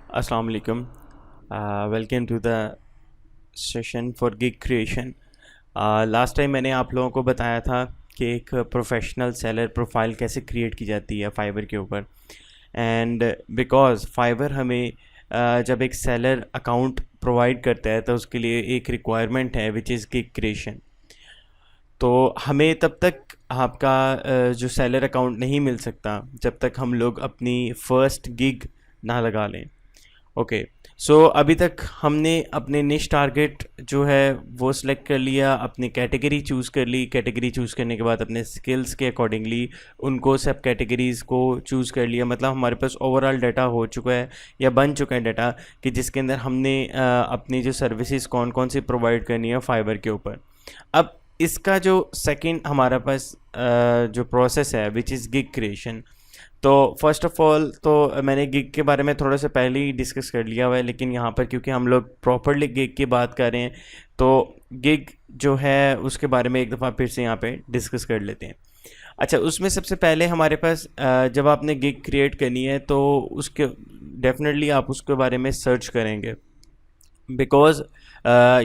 अस्सलाम वालेकुम। Welcome to the session for gig creation. Last time मैंने आप लोगों को बताया था कि एक प्रोफेशनल सेलर प्रोफाइल कैसे क्रिएट की जाती है फाइवर के ऊपर। एंड बिकॉज़ फाइवर हमें जब एक सेलर अकाउंट प्रोवाइड करता है तो उसके लिए एक रिक्वायरमेंट है विच इज़ गिग क्रिएशन। तो हमें तब तक आपका जो सेलर अकाउंट नहीं मिल सकता जब तक हम लोग अपनी फ़र्स्ट गिग ना लगा लें। ओके, सो अभी तक हमने अपने निश टारगेट जो है वो सिलेक्ट कर लिया, अपनी कैटेगरी चूज़ कर ली। कैटेगरी चूज़ करने के बाद अपने स्किल्स के अकॉर्डिंगली उनको सब कैटेगरीज़ को चूज़ कर लिया। मतलब हमारे पास ओवरऑल डाटा हो चुका है या बन चुका है डाटा कि जिसके अंदर हमने अपनी जो सर्विसेज कौन कौन सी प्रोवाइड करनी है फाइबर के ऊपर। अब इसका जो सेकंड हमारा पास जो प्रोसेस है विच इज़ गिग क्रिएशन। तो फर्स्ट ऑफ ऑल तो मैंने गिग के बारे में थोड़ा सा पहले ही डिस्कस कर लिया हुआ है, लेकिन यहाँ पर क्योंकि हम लोग प्रॉपरली गिग की बात कर रहे हैं तो गिग जो है उसके बारे में एक दफ़ा फिर से यहाँ पे डिस्कस कर लेते हैं। अच्छा, उसमें सबसे पहले हमारे पास जब आपने गिग क्रिएट करनी है तो उसके डेफिनेटली आप उसके बारे में सर्च करेंगे। बिकॉज़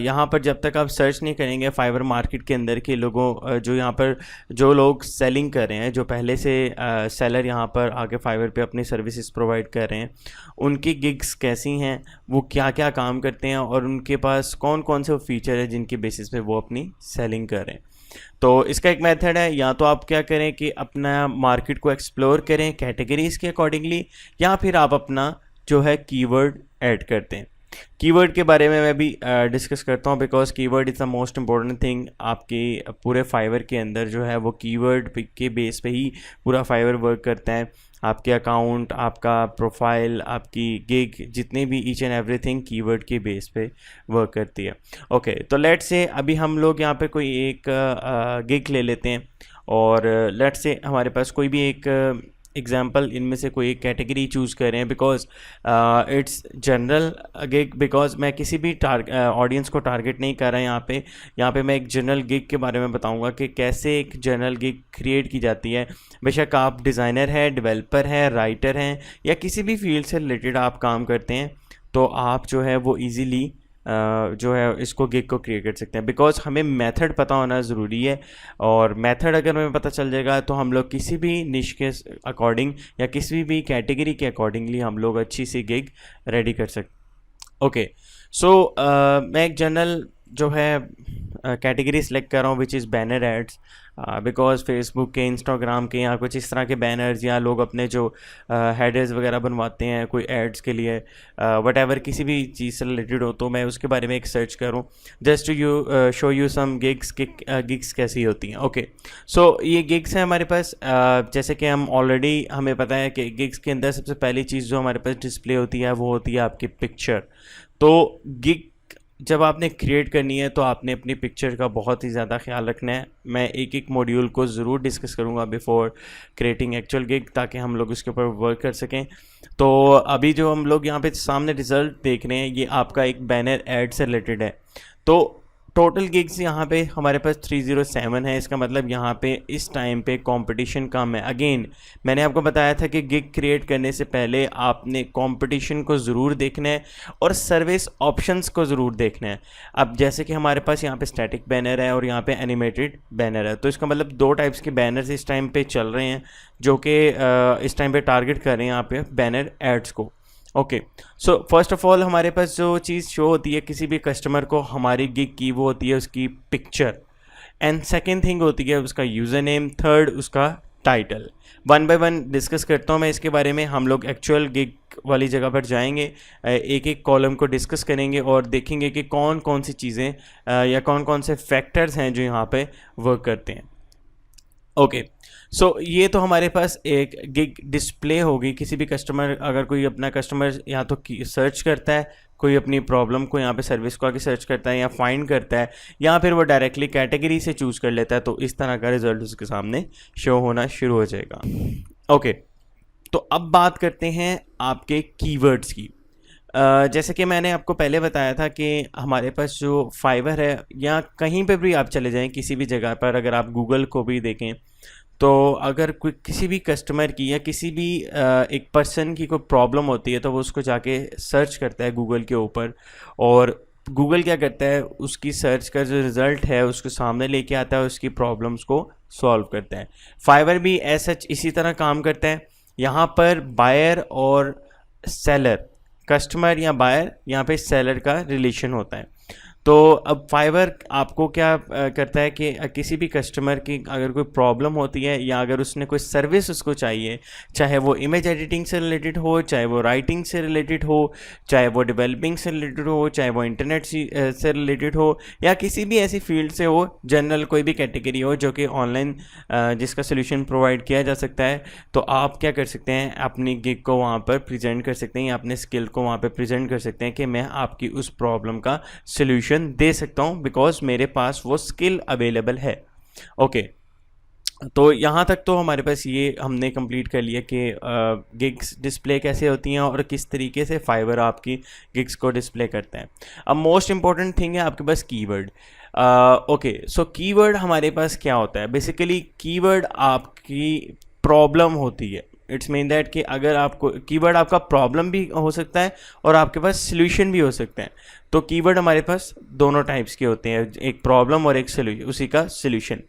यहाँ पर जब तक आप सर्च नहीं करेंगे फाइवर मार्केट के अंदर के लोगों जो यहाँ पर जो लोग सेलिंग कर रहे हैं, जो पहले से सेलर यहाँ पर आके फाइवर पे अपनी सर्विसेज प्रोवाइड कर रहे हैं, उनकी गिग्स कैसी हैं, वो क्या क्या काम करते हैं और उनके पास कौन कौन से फीचर है जिनकी बेसिस पे वो अपनी सेलिंग कर रहे हैं। तो इसका एक मेथड है, या तो आप क्या करें कि अपना मार्केट को एक्सप्लोर करें कैटेगरीज़ के अकॉर्डिंगली, या फिर आप अपना जो है कीवर्ड ऐड करते हैं। कीवर्ड के बारे में मैं भी डिस्कस करता हूँ because keyword is the most important thing आपके पूरे फाइवर के अंदर जो है वो कीवर्ड के बेस पे ही पूरा फाइवर वर्क करता है। आपके अकाउंट, आपका प्रोफाइल, आपकी गिग, जितने भी ईच एंड एवरीथिंग कीवर्ड के बेस पे वर्क करती है। ओके, तो लेट्स से अभी हम लोग यहाँ पे कोई एक गिग ले लेते हैं और लेट्स से हमारे पास कोई भी एक एग्जाम्पल इनमें से कोई एक कैटेगरी चूज़ कर रहे हैं because it's general gig. Because मैं किसी भी ऑडियंस को टारगेट नहीं कर रहा यहाँ पे मैं एक जनरल गिग के बारे में बताऊंगा कि कैसे एक जनरल गिग क्रिएट की जाती है। बेशक आप डिज़ाइनर हैं, डेवलपर हैं, राइटर हैं या किसी भी फील्ड से रिलेटेड आप काम करते हैं तो आप जो है वो ईज़िली जो है इसको गिग को क्रिएट कर सकते हैं। बिकॉज हमें मेथड पता होना ज़रूरी है और मेथड अगर हमें पता चल जाएगा तो हम लोग किसी भी निश के अकॉर्डिंग या किसी भी कैटेगरी के अकॉर्डिंगली हम लोग अच्छी सी गिग रेडी कर सकते। ओके, सो मैं एक जनरल जो है कैटेगरी सेलेक्ट कर रहा हूँ which is banner ads. Because Facebook के, इंस्टाग्राम के या कुछ इस तरह के बैनर्स या लोग अपने जो हेडर्स वगैरह बनवाते हैं कोई एड्स के लिए, वट एवर किसी भी चीज़ से रिलेटेड हो, तो मैं उसके बारे में एक सर्च करूँ just to you show you some gigs. Gigs कैसी होती हैं। ओके, सो ये गिग्स हैं हमारे पास। जैसे कि हम ऑलरेडी हमें पता है कि गिग्स के अंदर सबसे पहली चीज़ जो हमारे पास डिस्प्ले होती है वो होती है आपकी पिक्चर। तो गिग जब आपने क्रिएट करनी है तो आपने अपनी पिक्चर का बहुत ही ज़्यादा ख्याल रखना है। मैं एक एक मॉड्यूल को ज़रूर डिस्कस करूँगा बिफोर क्रिएटिंग एक्चुअल गिग ताकि हम लोग इसके ऊपर वर्क कर सकें। तो अभी जो हम लोग यहाँ पे सामने रिज़ल्ट देख रहे हैं ये आपका एक बैनर ऐड से रिलेटेड है। तो टोटल गिग्स यहाँ पे हमारे पास 307 है। इसका मतलब यहाँ पे इस टाइम पे कंपटीशन कम है। अगेन मैंने आपको बताया था कि गिग क्रिएट करने से पहले आपने कंपटीशन को ज़रूर देखना है और सर्विस ऑप्शंस को ज़रूर देखना है। अब जैसे कि हमारे पास यहाँ पे स्टैटिक बैनर है और यहाँ पे एनिमेटेड बैनर है, तो इसका मतलब दो टाइप्स के बैनर्स इस टाइम पे चल रहे हैं जो कि इस टाइम पे टारगेट कर रहे हैं यहाँ पे बैनर एड्स को। Okay, so first of all हमारे पास जो चीज़ शो होती है किसी भी कस्टमर को हमारी गिग की वो होती है उसकी पिक्चर, एंड सेकेंड थिंग होती है उसका यूज़र नेम, थर्ड उसका title. One by one discuss करता हूँ मैं इसके बारे में। हम लोग एक्चुअल गिग वाली जगह पर जाएंगे, एक एक कॉलम को डिस्कस करेंगे और देखेंगे कि कौन कौन सी चीज़ें या कौन कौन से फैक्टर्स हैं जो यहाँ पे वर्क करते हैं। ओके, सो ये तो हमारे पास एक गिग डिस्प्ले होगी। किसी भी कस्टमर, अगर कोई अपना कस्टमर या तो सर्च करता है, कोई अपनी प्रॉब्लम को यहाँ पे सर्विस को आके सर्च करता है या फाइंड करता है, या फिर वो डायरेक्टली कैटेगरी से चूज़ कर लेता है, तो इस तरह का रिजल्ट उसके सामने शो होना शुरू हो जाएगा। ओके, तो अब बात करते हैं आपके कीवर्ड्स की। जैसे कि मैंने आपको पहले बताया था कि हमारे पास जो फाइवर है या कहीं पे भी आप चले जाएं किसी भी जगह पर, अगर आप गूगल को भी देखें तो अगर कोई किसी भी कस्टमर की या किसी भी एक पर्सन की कोई प्रॉब्लम होती है तो वो उसको जाके सर्च करता है गूगल के ऊपर, और गूगल क्या करता है, उसकी सर्च का जो रिज़ल्ट है उसको सामने लेके आता है, उसकी प्रॉब्लम्स को सॉल्व करता है। फाइवर भी ऐसा इसी तरह काम करता है। यहाँ पर बायर और सेलर, कस्टमर या बायर, यहाँ पे सेलर का रिलेशन होता है। तो अब फाइवर आपको क्या करता है कि किसी भी कस्टमर की अगर कोई प्रॉब्लम होती है या अगर उसने कोई सर्विस उसको चाहिए, चाहे वो इमेज एडिटिंग से रिलेटेड हो, चाहे वो राइटिंग से रिलेटेड हो, चाहे वो डेवलपिंग से रिलेटेड हो, चाहे वो इंटरनेट से रिलेटेड हो, या किसी भी ऐसी फील्ड से हो, जनरल कोई भी कैटेगरी हो जो कि ऑनलाइन जिसका सोल्यूशन प्रोवाइड किया जा सकता है, तो आप क्या कर सकते हैं, अपनी गिग को वहाँ पर प्रेजेंट कर सकते हैं या अपने स्किल को वहाँ पर प्रेजेंट कर सकते हैं कि मैं आपकी उस प्रॉब्लम का सोल्यूशन दे सकता हूं बिकॉज मेरे पास वो स्किल अवेलेबल है। ओके, तो यहाँ तक तो हमारे पास ये हमने कंप्लीट कर लिया कि गिग्स डिस्प्ले कैसे होती हैं और किस तरीके से फाइवर आपकी गिग्स को डिस्प्ले करते हैं। अब मोस्ट इंपॉर्टेंट थिंग है आपके पास कीवर्ड। ओके, सो कीवर्ड हमारे पास क्या होता है, बेसिकली कीवर्ड आपकी प्रॉब्लम होती है। इट्स मीन दैट कि अगर आपको कीवर्ड आपका प्रॉब्लम भी हो सकता है और आपके पास सॉल्यूशन भी हो सकता है। तो कीवर्ड हमारे पास दोनों टाइप्स के होते हैं, एक प्रॉब्लम और एक सॉल्यूशन, उसी का सॉल्यूशन।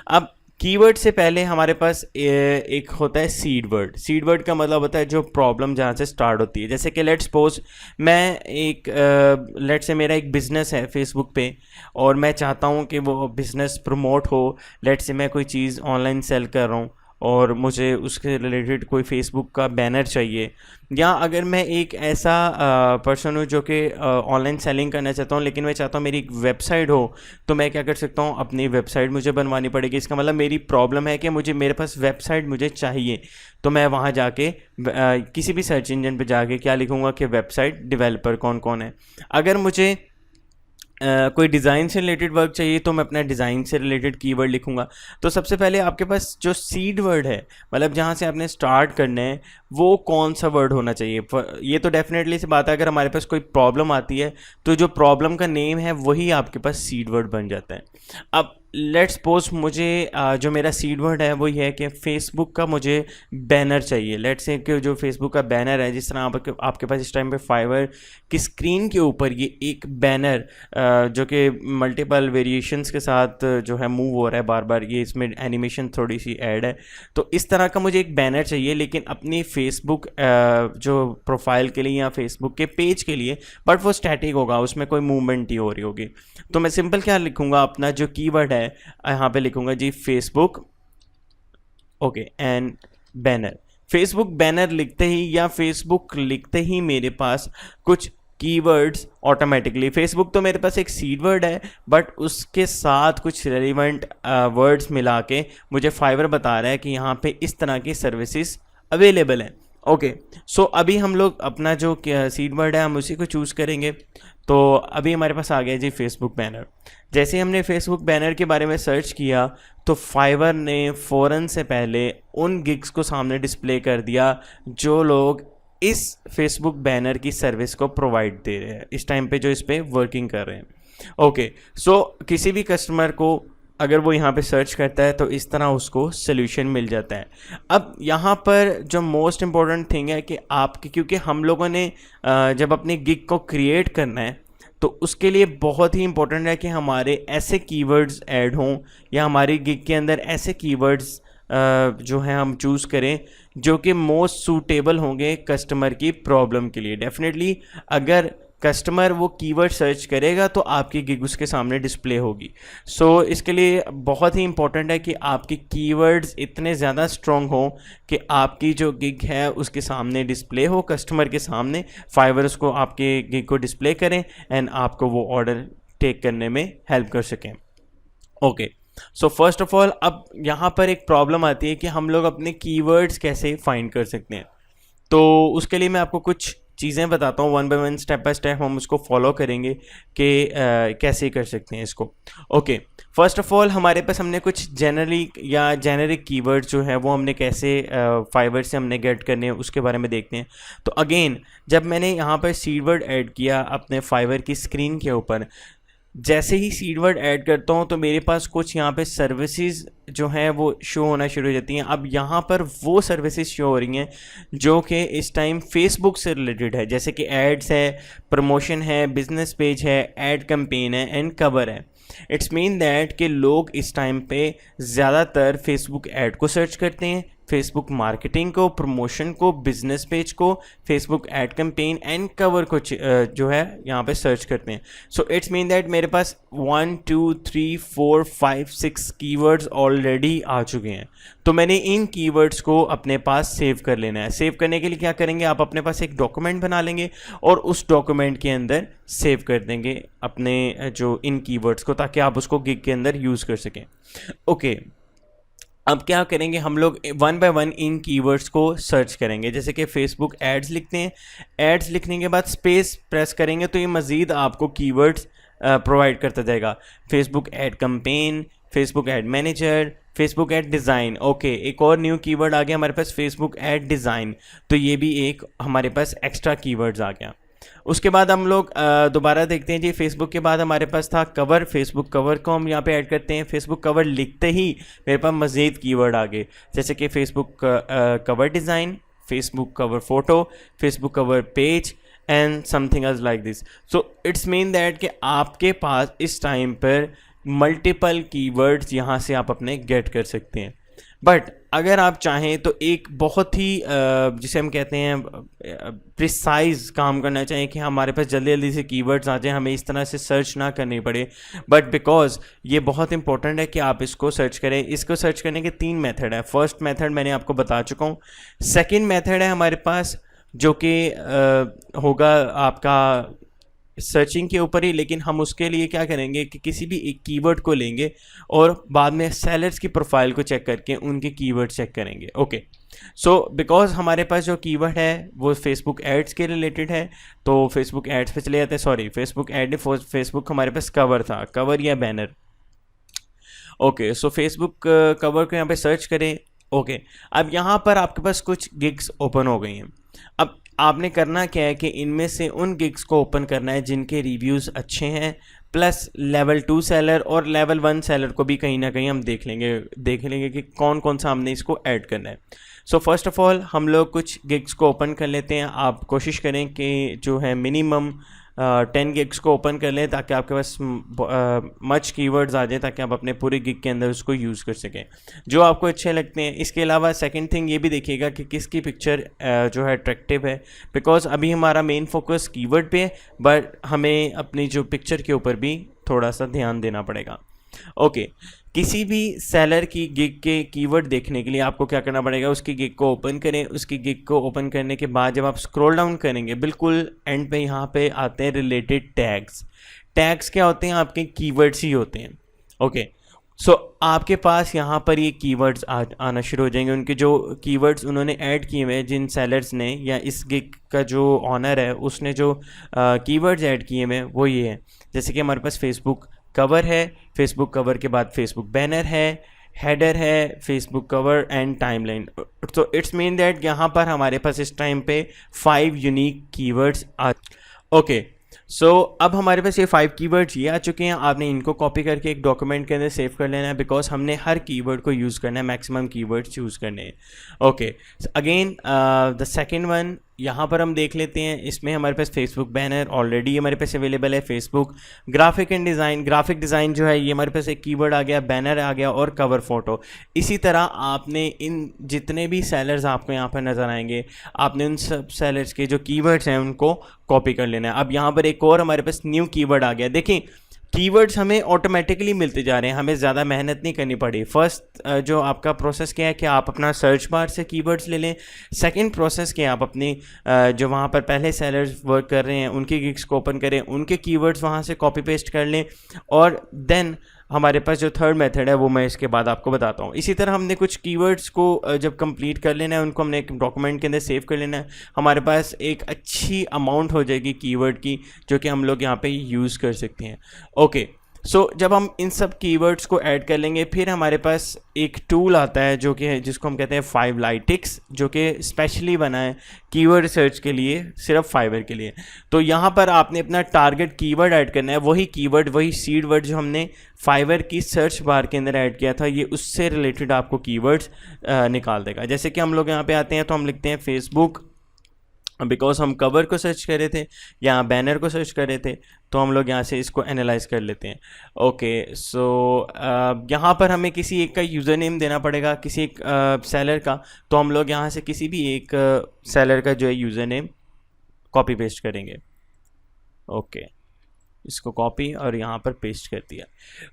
अब कीवर्ड से पहले हमारे पास एक होता है सीड वर्ड। सीड वर्ड का मतलब होता है जो प्रॉब्लम जहाँ से स्टार्ट होती है। जैसे कि लेट्स सपोज मैं एक लेट्स से मेरा एक बिज़नेस है फेसबुक पे और मैं चाहता हूँ कि वो बिज़नेस प्रमोट हो। लेट्स से मैं कोई चीज़ ऑनलाइन सेल कर रहा हूँ और मुझे उसके रिलेटेड कोई फेसबुक का बैनर चाहिए, या अगर मैं एक ऐसा पर्सन हूँ जो कि ऑनलाइन सेलिंग करना चाहता हूँ लेकिन मैं चाहता हूँ मेरी एक वेबसाइट हो, तो मैं क्या कर सकता हूँ, अपनी वेबसाइट मुझे बनवानी पड़ेगी। इसका मतलब मेरी प्रॉब्लम है कि मेरे पास वेबसाइट मुझे चाहिए। तो मैं वहाँ जाके किसी भी सर्च इंजन पे जाके क्या लिखूँगा कि वेबसाइट डेवलपर कौन कौन है। अगर मुझे कोई डिज़ाइन से रिलेटेड वर्क चाहिए तो मैं अपना डिज़ाइन से रिलेटेड कीवर्ड लिखूंगा। तो सबसे पहले आपके पास जो सीड वर्ड है, मतलब जहाँ से आपने स्टार्ट करना है, वो कौन सा वर्ड होना चाहिए। ये तो डेफिनेटली सी बात है, अगर हमारे पास कोई प्रॉब्लम आती है तो जो प्रॉब्लम का नेम है वही आपके पास सीड वर्ड बन जाता है। अब लेट्स सपोज मुझे जो मेरा सीड वर्ड है वो ये है कि फेसबुक का मुझे बैनर चाहिए। लेट्स से कि जो फेसबुक का बैनर है, जिस तरह आपके पास इस टाइम पे फाइवर की स्क्रीन के ऊपर ये एक बैनर जो कि मल्टीपल वेरिएशंस के साथ जो है मूव हो रहा है बार बार, ये इसमें एनिमेशन थोड़ी सी ऐड है। तो इस तरह का मुझे एक बैनर चाहिए, लेकिन अपनी फेसबुक जो प्रोफाइल के लिए या फेसबुक के पेज के लिए, बट वो स्टैटिक होगा, उसमें कोई मूवमेंट ही हो रही होगी। तो मैं सिंपल क्या लिखूंगा, अपना जो कीवर्ड है यहाँ पे लिखूंगा जी Facebook, okay, and banner. Facebook banner लिखते ही या फेसबुक लिखते ही मेरे पास कुछ कीवर्ड्स ऑटोमेटिकली, फेसबुक तो मेरे पास एक सीड वर्ड है बट उसके साथ कुछ रेलिवेंट वर्ड्स मिला के मुझे फाइवर बता रहा है कि यहाँ पे इस तरह की सर्विसेज अवेलेबल हैं। ओके, सो अभी हम लोग अपना जो सीड वर्ड है हम उसी को चूज़ करेंगे। तो अभी हमारे पास आ गया जी फेसबुक बैनर। जैसे हमने फेसबुक बैनर के बारे में सर्च किया तो फाइवर ने फ़ौरन से पहले उन गिग्स को सामने डिस्प्ले कर दिया जो लोग इस फेसबुक बैनर की सर्विस को प्रोवाइड दे रहे हैं, इस टाइम पे जो इस पर वर्किंग कर रहे हैं। ओके, सो किसी भी कस्टमर को अगर वो यहाँ पे सर्च करता है तो इस तरह उसको सोल्यूशन मिल जाता है। अब यहाँ पर जो मोस्ट इम्पॉर्टेंट थिंग है कि आपकी, क्योंकि हम लोगों ने जब अपनी गिग को क्रिएट करना है तो उसके लिए बहुत ही इंपॉर्टेंट है कि हमारे ऐसे कीवर्ड्स ऐड हों या हमारी गिग के अंदर ऐसे कीवर्ड्स जो हैं हम चूज़ करें जो कि मोस्ट सूटेबल होंगे कस्टमर की प्रॉब्लम के लिए। डेफिनेटली अगर कस्टमर वो कीवर्ड सर्च करेगा तो आपकी गिग उसके सामने डिस्प्ले होगी। सो इसके लिए बहुत ही इंपॉर्टेंट है कि आपकी कीवर्ड्स इतने ज़्यादा स्ट्रॉन्ग हो कि आपकी जो गिग है उसके सामने डिस्प्ले हो, कस्टमर के सामने, फाइवर उसको आपके गिग को डिस्प्ले करें एंड आपको वो ऑर्डर टेक करने में हेल्प कर सकें। Okay, so first of all अब यहाँ पर एक प्रॉब्लम आती है कि हम लोग अपने कीवर्ड्स कैसे फाइंड कर सकते हैं। तो उसके लिए मैं आपको कुछ चीज़ें बताता हूँ, one by one, step by step हम उसको फॉलो करेंगे कि कैसे कर सकते हैं इसको। ओके, फर्स्ट ऑफ ऑल हमारे पास हमने कुछ जेनरिक या जेनरिक कीवर्ड जो है वो हमने कैसे फाइवर से हमने गेट करने हैं उसके बारे में देखते हैं। तो अगेन जब मैंने यहाँ पर सीड वर्ड ऐड किया अपने फाइवर की स्क्रीन के ऊपर, जैसे ही सीड वर्ड ऐड करता हूँ तो मेरे पास कुछ यहाँ पे सर्विसेज जो हैं वो शो होना शुरू हो जाती हैं। अब यहाँ पर वो सर्विसेज शो हो रही हैं जो कि इस टाइम फेसबुक से रिलेटेड है, जैसे कि एड्स है, प्रमोशन है, बिजनेस पेज है, एड कैंपेन है एंड कवर है। इट्स मीन दैट कि लोग इस टाइम पे ज़्यादातर फेसबुक ऐड को सर्च करते हैं, फेसबुक मार्केटिंग को, प्रमोशन को, बिजनेस पेज को, Facebook ad campaign and cover को जो है यहाँ पे सर्च करते हैं। सो इट्स मीन दैट मेरे पास 1 2 3 4 5 6 कीवर्ड्स ऑलरेडी आ चुके हैं। तो मैंने इन कीवर्ड्स को अपने पास सेव कर लेना है। सेव करने के लिए क्या करेंगे, आप अपने पास एक डॉक्यूमेंट बना लेंगे और उस डॉक्यूमेंट के अंदर सेव कर देंगे अपने जो इन कीवर्ड्स को, ताकि आप उसको गिग के अंदर यूज़ कर सकें। ओके, अब क्या करेंगे, हम लोग one by one in keywords को सर्च करेंगे। जैसे कि फेसबुक एड्स लिखते हैं, एड्स लिखने के बाद स्पेस प्रेस करेंगे तो ये मज़ीद आपको कीवर्ड्स प्रोवाइड करता जाएगा। Facebook ad campaign, Facebook ad manager, Facebook ad design. Okay, एक और न्यू कीवर्ड आ गया हमारे पास, फेसबुक एड डिज़ाइन। तो ये भी एक हमारे पास एक्स्ट्रा कीवर्ड्स आ गया। उसके बाद हम लोग दोबारा देखते हैं जी, फेसबुक के बाद हमारे पास था कवर। फेसबुक कवर को हम यहाँ पे ऐड करते हैं। फेसबुक कवर लिखते ही मेरे पास मज़ीद कीवर्ड आ गए, जैसे कि Facebook cover design, Facebook cover photo, Facebook cover page and something else like this. So it's mean that कि आपके पास इस टाइम पर मल्टीपल कीवर्ड्स यहाँ से आप अपने गेट कर सकते हैं। बट अगर आप चाहें तो एक बहुत ही जिसे हम कहते हैं प्रिसाइज काम करना चाहें कि हमारे पास जल्दी जल्दी से कीवर्ड्स आ जाएं, हमें इस तरह से सर्च ना करनी पड़े, बट बिकॉज ये बहुत इंपॉर्टेंट है कि आप इसको सर्च करें। इसको सर्च करने के 3 मेथड है। फर्स्ट मेथड मैंने आपको बता चुका हूँ। सेकंड मेथड है हमारे पास जो कि होगा आपका सर्चिंग के ऊपर ही, लेकिन हम उसके लिए क्या करेंगे कि किसी भी एक कीवर्ड को लेंगे और बाद में सेलर्स की प्रोफाइल को चेक करके उनके कीवर्ड चेक करेंगे। ओके, सो बिकॉज हमारे पास जो कीवर्ड है वो फेसबुक एड्स के रिलेटेड है, तो फेसबुक एड्स पे चले जाते हैं। सॉरी, फेसबुक एड, फेसबुक हमारे पास कवर था, कवर या बैनर। ओके, सो फेसबुक कवर को यहाँ पे सर्च करें। ओके, अब यहाँ पर आपके पास कुछ गिग्स ओपन हो गई हैं। अब आपने करना क्या है कि इनमें से उन गिग्स को ओपन करना है जिनके रिव्यूज़ अच्छे हैं, प्लस लेवल 2 सेलर और लेवल 1 सेलर को भी कहीं ना कहीं हम देख लेंगे कि कौन कौन सा हमने इसको ऐड करना है। सो फर्स्ट ऑफ ऑल हम लोग कुछ गिग्स को ओपन कर लेते हैं। आप कोशिश करें कि जो है मिनिमम 10 गिग्स को ओपन कर लें ताकि आपके पास मच कीवर्ड्स आ जाए, ताकि आप अपने पूरे गिग के अंदर उसको यूज़ कर सकें जो आपको अच्छे लगते हैं। इसके अलावा सेकंड थिंग ये भी देखिएगा कि किसकी पिक्चर जो है अट्रैक्टिव है, बिकॉज अभी हमारा मेन फोकस कीवर्ड पे है, बट हमें अपनी जो पिक्चर के ऊपर भी थोड़ा सा ध्यान देना पड़ेगा। ओके, किसी भी सेलर की गिग के कीवर्ड देखने के लिए आपको क्या करना पड़ेगा, उसकी गिग को ओपन करें। उसकी गिग को ओपन करने के बाद जब आप स्क्रॉल डाउन करेंगे, बिल्कुल एंड पे यहाँ पे आते हैं रिलेटेड टैग्स। टैग्स क्या होते हैं, आपके कीवर्ड्स ही होते हैं। ओके, सो आपके पास यहाँ पर ये कीवर्ड्स आना शुरू हो जाएंगे। उनके जो कीवर्ड्स उन्होंने ऐड किए हुए हैं, जिन सेलर्स ने या इस गिग का जो ऑनर है उसने जो कीवर्ड्स ऐड किए हुए हैं वो ये है। जैसे कि हमारे पास फेसबुक कवर है, फेसबुक कवर के बाद फेसबुक बैनर है, हेडर है, फेसबुक कवर एंड टाइमलाइन। तो इट्स मीन दैट यहाँ पर हमारे पास इस टाइम पे 5 यूनिक कीवर्ड्स आ। ओके, सो अब हमारे पास ये 5 कीवर्ड्स ये आ चुके हैं। आपने इनको कॉपी करके एक डॉक्यूमेंट के अंदर सेव कर लेना है, बिकॉज हमने हर कीवर्ड को यूज़ करना है, मैक्सिमम कीवर्ड्स चूज़ करने हैं। Okay, again the second one यहाँ पर हम देख लेते हैं। इसमें हमारे पास फेसबुक बैनर ऑलरेडी हमारे पास अवेलेबल है। Facebook graphic and design, graphic design जो है ये हमारे पास एक कीवर्ड आ गया, बैनर आ गया और कवर फोटो। इसी तरह आपने इन जितने भी सेलर्स आपको यहाँ पर नज़र आएंगे, आपने उन सब सेलर्स के जो कीवर्ड्स हैं उनको कॉपी कर लेना है। अब यहाँ पर एक और हमारे पास न्यू कीवर्ड आ गया। देखिए, कीवर्ड्स हमें ऑटोमेटिकली मिलते जा रहे हैं, हमें ज़्यादा मेहनत नहीं करनी पड़ी। फर्स्ट जो आपका प्रोसेस क्या है कि आप अपना सर्च बार से कीवर्ड्स ले लें। सेकंड प्रोसेस क्या है, आप अपनी जो वहाँ पर पहले सेलर्स वर्क कर रहे हैं उनके गिग्स को ओपन करें, उनके कीवर्ड्स वहाँ से कॉपी पेस्ट कर लें, और देन हमारे पास जो थर्ड मेथड है वो मैं इसके बाद आपको बताता हूँ। इसी तरह हमने कुछ कीवर्ड्स को जब कंप्लीट कर लेना है, उनको हमने एक डॉक्यूमेंट के अंदर सेव कर लेना है। हमारे पास एक अच्छी अमाउंट हो जाएगी कीवर्ड की, जो कि हम लोग यहाँ पे यूज़ कर सकते हैं। ओके, जब हम इन सब कीवर्ड्स को ऐड कर लेंगे, फिर हमारे पास एक टूल आता है जो कि है, जिसको हम कहते हैं फाइवलाइटिक्स, जो कि स्पेशली बना है कीवर्ड सर्च के लिए, सिर्फ फाइवर के लिए। तो यहाँ पर आपने अपना टारगेट कीवर्ड ऐड करना है, वही कीवर्ड, वही सीड वर्ड जो हमने फाइवर की सर्च बार के अंदर ऐड किया था, ये उससे रिलेटेड आपको कीवर्ड्स निकाल देगा। जैसे कि हम लोग यहाँ पे आते हैं तो हम लिखते हैं फेसबुक, बिकॉज हम कवर को सर्च कर रहे थे या बैनर को सर्च कर रहे थे, तो हम लोग यहाँ से इसको एनालाइज कर लेते हैं। ओके, सो यहाँ पर हमें किसी एक का यूज़र नेम देना पड़ेगा, किसी एक सेलर का। तो हम लोग यहाँ से किसी भी एक सेलर का जो है यूज़र नेम कॉपी पेस्ट करेंगे। ओके, इसको कॉपी और यहाँ पर पेस्ट कर दिया।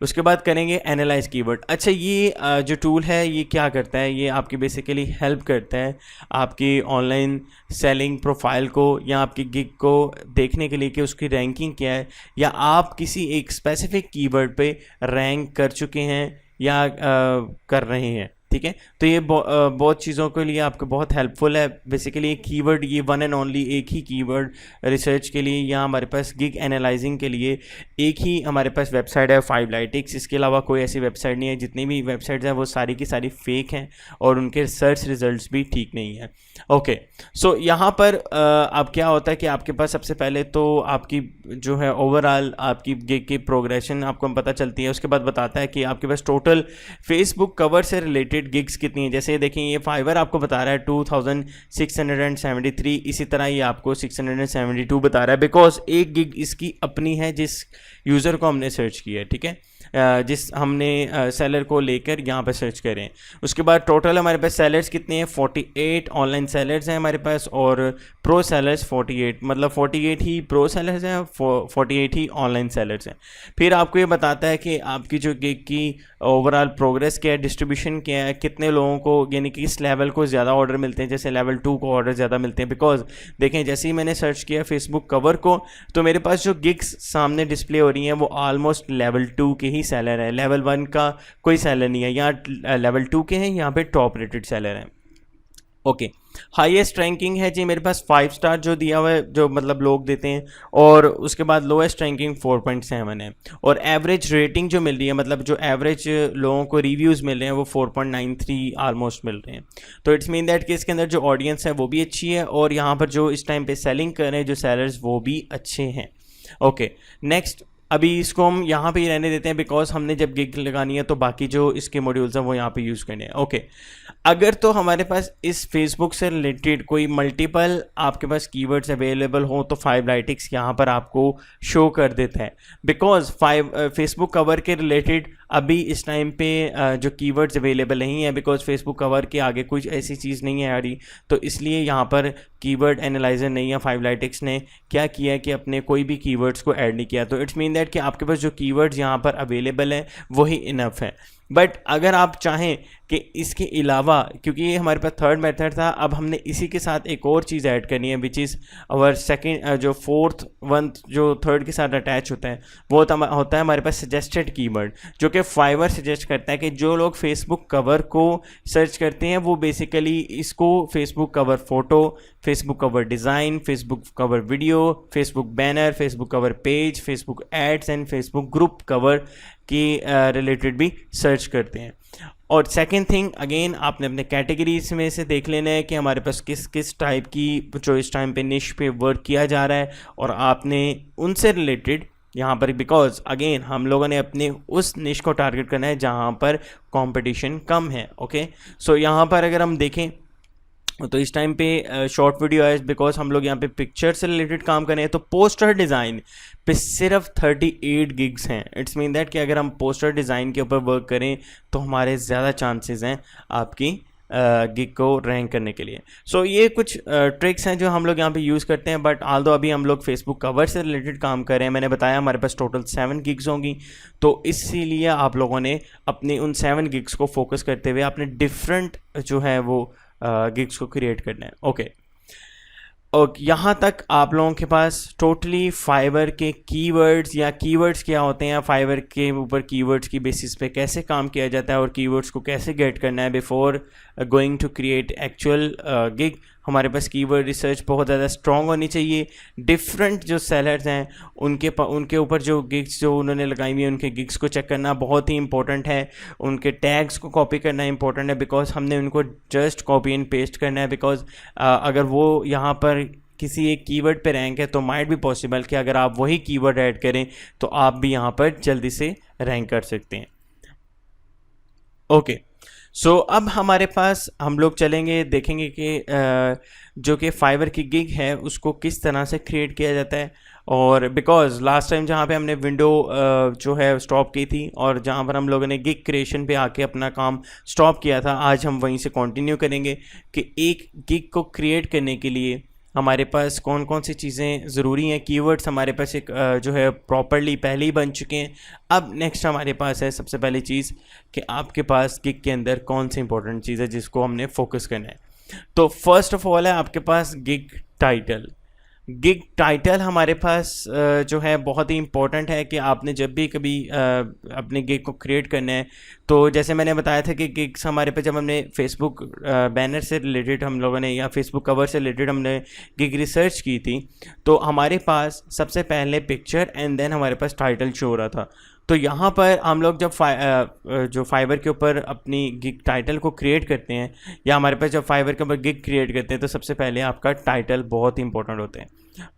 उसके बाद करेंगे एनालाइज कीवर्ड। अच्छा, ये जो टूल है ये क्या करता है, ये आपकी बेसिकली हेल्प करता है आपकी ऑनलाइन सेलिंग प्रोफाइल को या आपकी गिग को देखने के लिए कि उसकी रैंकिंग क्या है, या आप किसी एक स्पेसिफिक कीवर्ड पे रैंक कर चुके हैं या कर रहे हैं। ठीक है, तो ये बहुत चीज़ों के लिए आपको बहुत हेल्पफुल है। बेसिकली कीवर्ड, ये वन एंड ओनली एक ही कीवर्ड रिसर्च के लिए या हमारे पास गिग एनालाइजिंग के लिए एक ही हमारे पास वेबसाइट है, फाइवलाइटिक्स। इसके अलावा कोई ऐसी वेबसाइट नहीं है। जितनी भी वेबसाइट्स हैं वो सारी की सारी फेक हैं और उनके सर्च रिजल्ट्स भी ठीक नहीं है। ओके, सो यहाँ पर अब क्या होता है कि आपके पास सबसे पहले तो आपकी जो है ओवरऑल आपकी गिग की प्रोग्रेशन आपको पता चलती है। उसके बाद बताता है कि आपके पास टोटल फेसबुक कवर से रिलेटेड गिग्स कितनी है। जैसे देखें, ये फाइवर आपको बता रहा है 2673, इसी तरह ये आपको 672 बता रहा है, बिकॉज एक गिग इसकी अपनी है जिस यूज़र को हमने सर्च किया है। ठीक है, जिस हमने सेलर को लेकर यहाँ पर सर्च करें। उसके बाद टोटल हमारे पास सेलर्स कितने हैं, 48 ऑनलाइन सेलर्स हैं हमारे पास, और प्रो सेलर्स 48, मतलब 48 ही प्रो सेलर्स हैं, 48 ही ऑनलाइन सेलर्स हैं। फिर आपको ये बताता है कि आपकी जो गिग की ओवरऑल प्रोग्रेस क्या है, डिस्ट्रीब्यूशन क्या है, कितने लोगों को, यानी कि इस लेवल को ज़्यादा ऑर्डर मिलते हैं, जैसे लेवल 2 को ऑर्डर ज़्यादा मिलते हैं। बिकॉज देखें, जैसे ही मैंने सर्च किया फेसबुक कवर को, तो मेरे पास जो गिग्स सामने डिस्प्ले हो रही हैं वो ऑलमोस्ट लेवल 2 के ही सेलर है, लेवल 1 का कोई सेलर नहीं है। यहाँ लेवल 2 के हैं, यहाँ पे टॉप रेटेड सेलर हैं। ओके, हाईएस्ट रैंकिंग है जी मेरे पास 5 स्टार जो दिया हुआ है, जो मतलब लोग देते हैं, और उसके बाद लोएस्ट रैंकिंग 4.7 है, और एवरेज रेटिंग जो मिल रही है, मतलब जो एवरेज लोगों को रिव्यूज़ मिल रहे हैं वो 4.93 ऑलमोस्ट मिल रहे हैं। तो इट्स मीन दैट कि इसके अंदर जो ऑडियंस है वो भी अच्छी है, और यहाँ पर जो इस टाइम पे सेलिंग कर रहे हैं जो सेलर्स वो भी अच्छे हैं। ओके, नेक्स्ट, अभी इसको हम यहाँ पे ही रहने देते हैं, बिकॉज हमने जब गिग लगानी है तो बाकी जो इसके मॉड्यूल्स हैं वो यहाँ पे यूज़ करने हैं। ओके, अगर तो हमारे पास इस फेसबुक से रिलेटेड कोई मल्टीपल आपके पास कीवर्ड्स अवेलेबल हो तो फाइवलाइटिक्स यहाँ पर आपको शो कर देता है, बिकॉज फेसबुक कवर के रिलेटेड अभी इस टाइम पे जो कीवर्ड्स अवेलेबल नहीं है, बिकॉज फेसबुक कवर के आगे कुछ ऐसी चीज़ नहीं है आ रही, तो इसलिए यहाँ पर कीवर्ड एनालाइजर नहीं है। फाइवलाइटिक्स ने क्या किया है कि अपने कोई भी कीवर्ड्स को ऐड नहीं किया, तो इट्स मीन दैट कि आपके पास जो कीवर्ड्स यहाँ पर अवेलेबल हैं वही इनफ है। बट अगर आप चाहें कि इसके अलावा, क्योंकि ये हमारे पास थर्ड मेथड था, अब हमने इसी के साथ एक और चीज़ ऐड करनी है, विच इज़ आवर सेकंड, जो फोर्थ वन जो थर्ड के साथ अटैच होता है वो होता है हमारे पास सजेस्टेड कीवर्ड, जो कि फाइवर सजेस्ट करता है कि जो लोग फेसबुक कवर को सर्च करते हैं वो बेसिकली इसको Facebook cover photo, Facebook cover design, Facebook cover video, Facebook banner, Facebook cover page, Facebook ads and Facebook group cover की रिलेटेड भी सर्च करते हैं। और सेकंड थिंग, अगेन आपने अपने कैटेगरीज में से देख लेना है कि हमारे पास किस किस टाइप की जो इस टाइम पे निश पे वर्क किया जा रहा है, और आपने उनसे रिलेटेड यहाँ पर, बिकॉज अगेन हम लोगों ने अपने उस निश को टारगेट करना है जहाँ पर कंपटीशन कम है। ओके, सो यहाँ पर अगर हम देखें तो इस टाइम पे शॉर्ट वीडियो है, बिकॉज हम लोग यहाँ पे पिक्चर से रिलेटेड काम कर रहे हैं, तो पोस्टर डिज़ाइन पे सिर्फ 38 गिग्स हैं। इट्स मीन दैट कि अगर हम पोस्टर डिज़ाइन के ऊपर वर्क करें तो हमारे ज़्यादा चांसेस हैं आपकी गिग को रैंक करने के लिए। सो ये कुछ ट्रिक्स हैं जो हम लोग यहाँ पे यूज़ करते हैं, बट ऑल्दो अभी हम लोग फेसबुक कवर से रिलेटेड काम कर रहे हैं। मैंने बताया हमारे पास टोटल 7 गिग्स होंगी, तो इसीलिए आप लोगों ने अपने उन 7 गिग्स को फोकस करते हुए अपने डिफरेंट जो है वो गिग्स को क्रिएट करना है। ओके, और यहाँ तक आप लोगों के पास टोटली फाइवर के कीवर्ड्स या कीवर्ड्स क्या होते हैं, फाइवर के ऊपर कीवर्ड्स की बेसिस पे कैसे काम किया जाता है और कीवर्ड्स को कैसे गेट करना है before going to create actual gig, हमारे पास कीवर्ड रिसर्च बहुत ज़्यादा स्ट्रॉन्ग होनी चाहिए। डिफरेंट जो सेलर्स हैं उनके ऊपर जो गिग्स जो उन्होंने लगाई हुई है उनके गिग्स को चेक करना बहुत ही इंपॉर्टेंट है। उनके टैग्स को कॉपी करना इंपॉर्टेंट है, बिकॉज हमने उनको जस्ट कॉपी एंड पेस्ट करना है। बिकॉज अगर वो यहाँ पर किसी एक कीवर्ड पे रैंक है तो माइट भी पॉसिबल कि अगर आप वही कीवर्ड ऐड करें तो आप भी यहाँ पर जल्दी से रैंक कर सकते हैं। ओके, सो अब हमारे पास हम लोग चलेंगे, देखेंगे कि जो कि फाइवर की गिग है उसको किस तरह से क्रिएट किया जाता है। और बिकॉज लास्ट टाइम जहाँ पे हमने विंडो जो है स्टॉप की थी और जहाँ पर हम लोगों ने गिग क्रिएशन पे आके अपना काम स्टॉप किया था, आज हम वहीं से कंटिन्यू करेंगे कि एक गिग को क्रिएट करने के लिए हमारे पास कौन कौन सी चीज़ें ज़रूरी हैं। कीवर्ड्स हमारे पास एक जो है प्रॉपरली पहले ही बन चुके हैं। अब नेक्स्ट हमारे पास है सबसे पहली चीज़ कि आपके पास गिग के अंदर कौन सी इंपॉर्टेंट चीज़ है जिसको हमने फोकस करना है। तो फर्स्ट ऑफ ऑल है आपके पास गिग टाइटल। गिग टाइटल हमारे पास जो है बहुत ही इंपॉर्टेंट है कि आपने जब भी कभी अपने गिग को क्रिएट करना है, तो जैसे मैंने बताया था कि गिग्स हमारे पे जब हमने फेसबुक बैनर से रिलेटेड हम लोगों ने या फेसबुक कवर से रिलेटेड हमने गिग रिसर्च की थी, तो हमारे पास सबसे पहले पिक्चर एंड देन हमारे पास टाइटल शो हो रहा था। तो यहाँ पर हम लोग जब जो फाइवर के ऊपर अपनी गिग टाइटल को क्रिएट करते हैं या हमारे पास जब फाइवर के ऊपर गिग क्रिएट करते हैं तो सबसे पहले आपका टाइटल बहुत ही इंपॉर्टेंट होते हैं।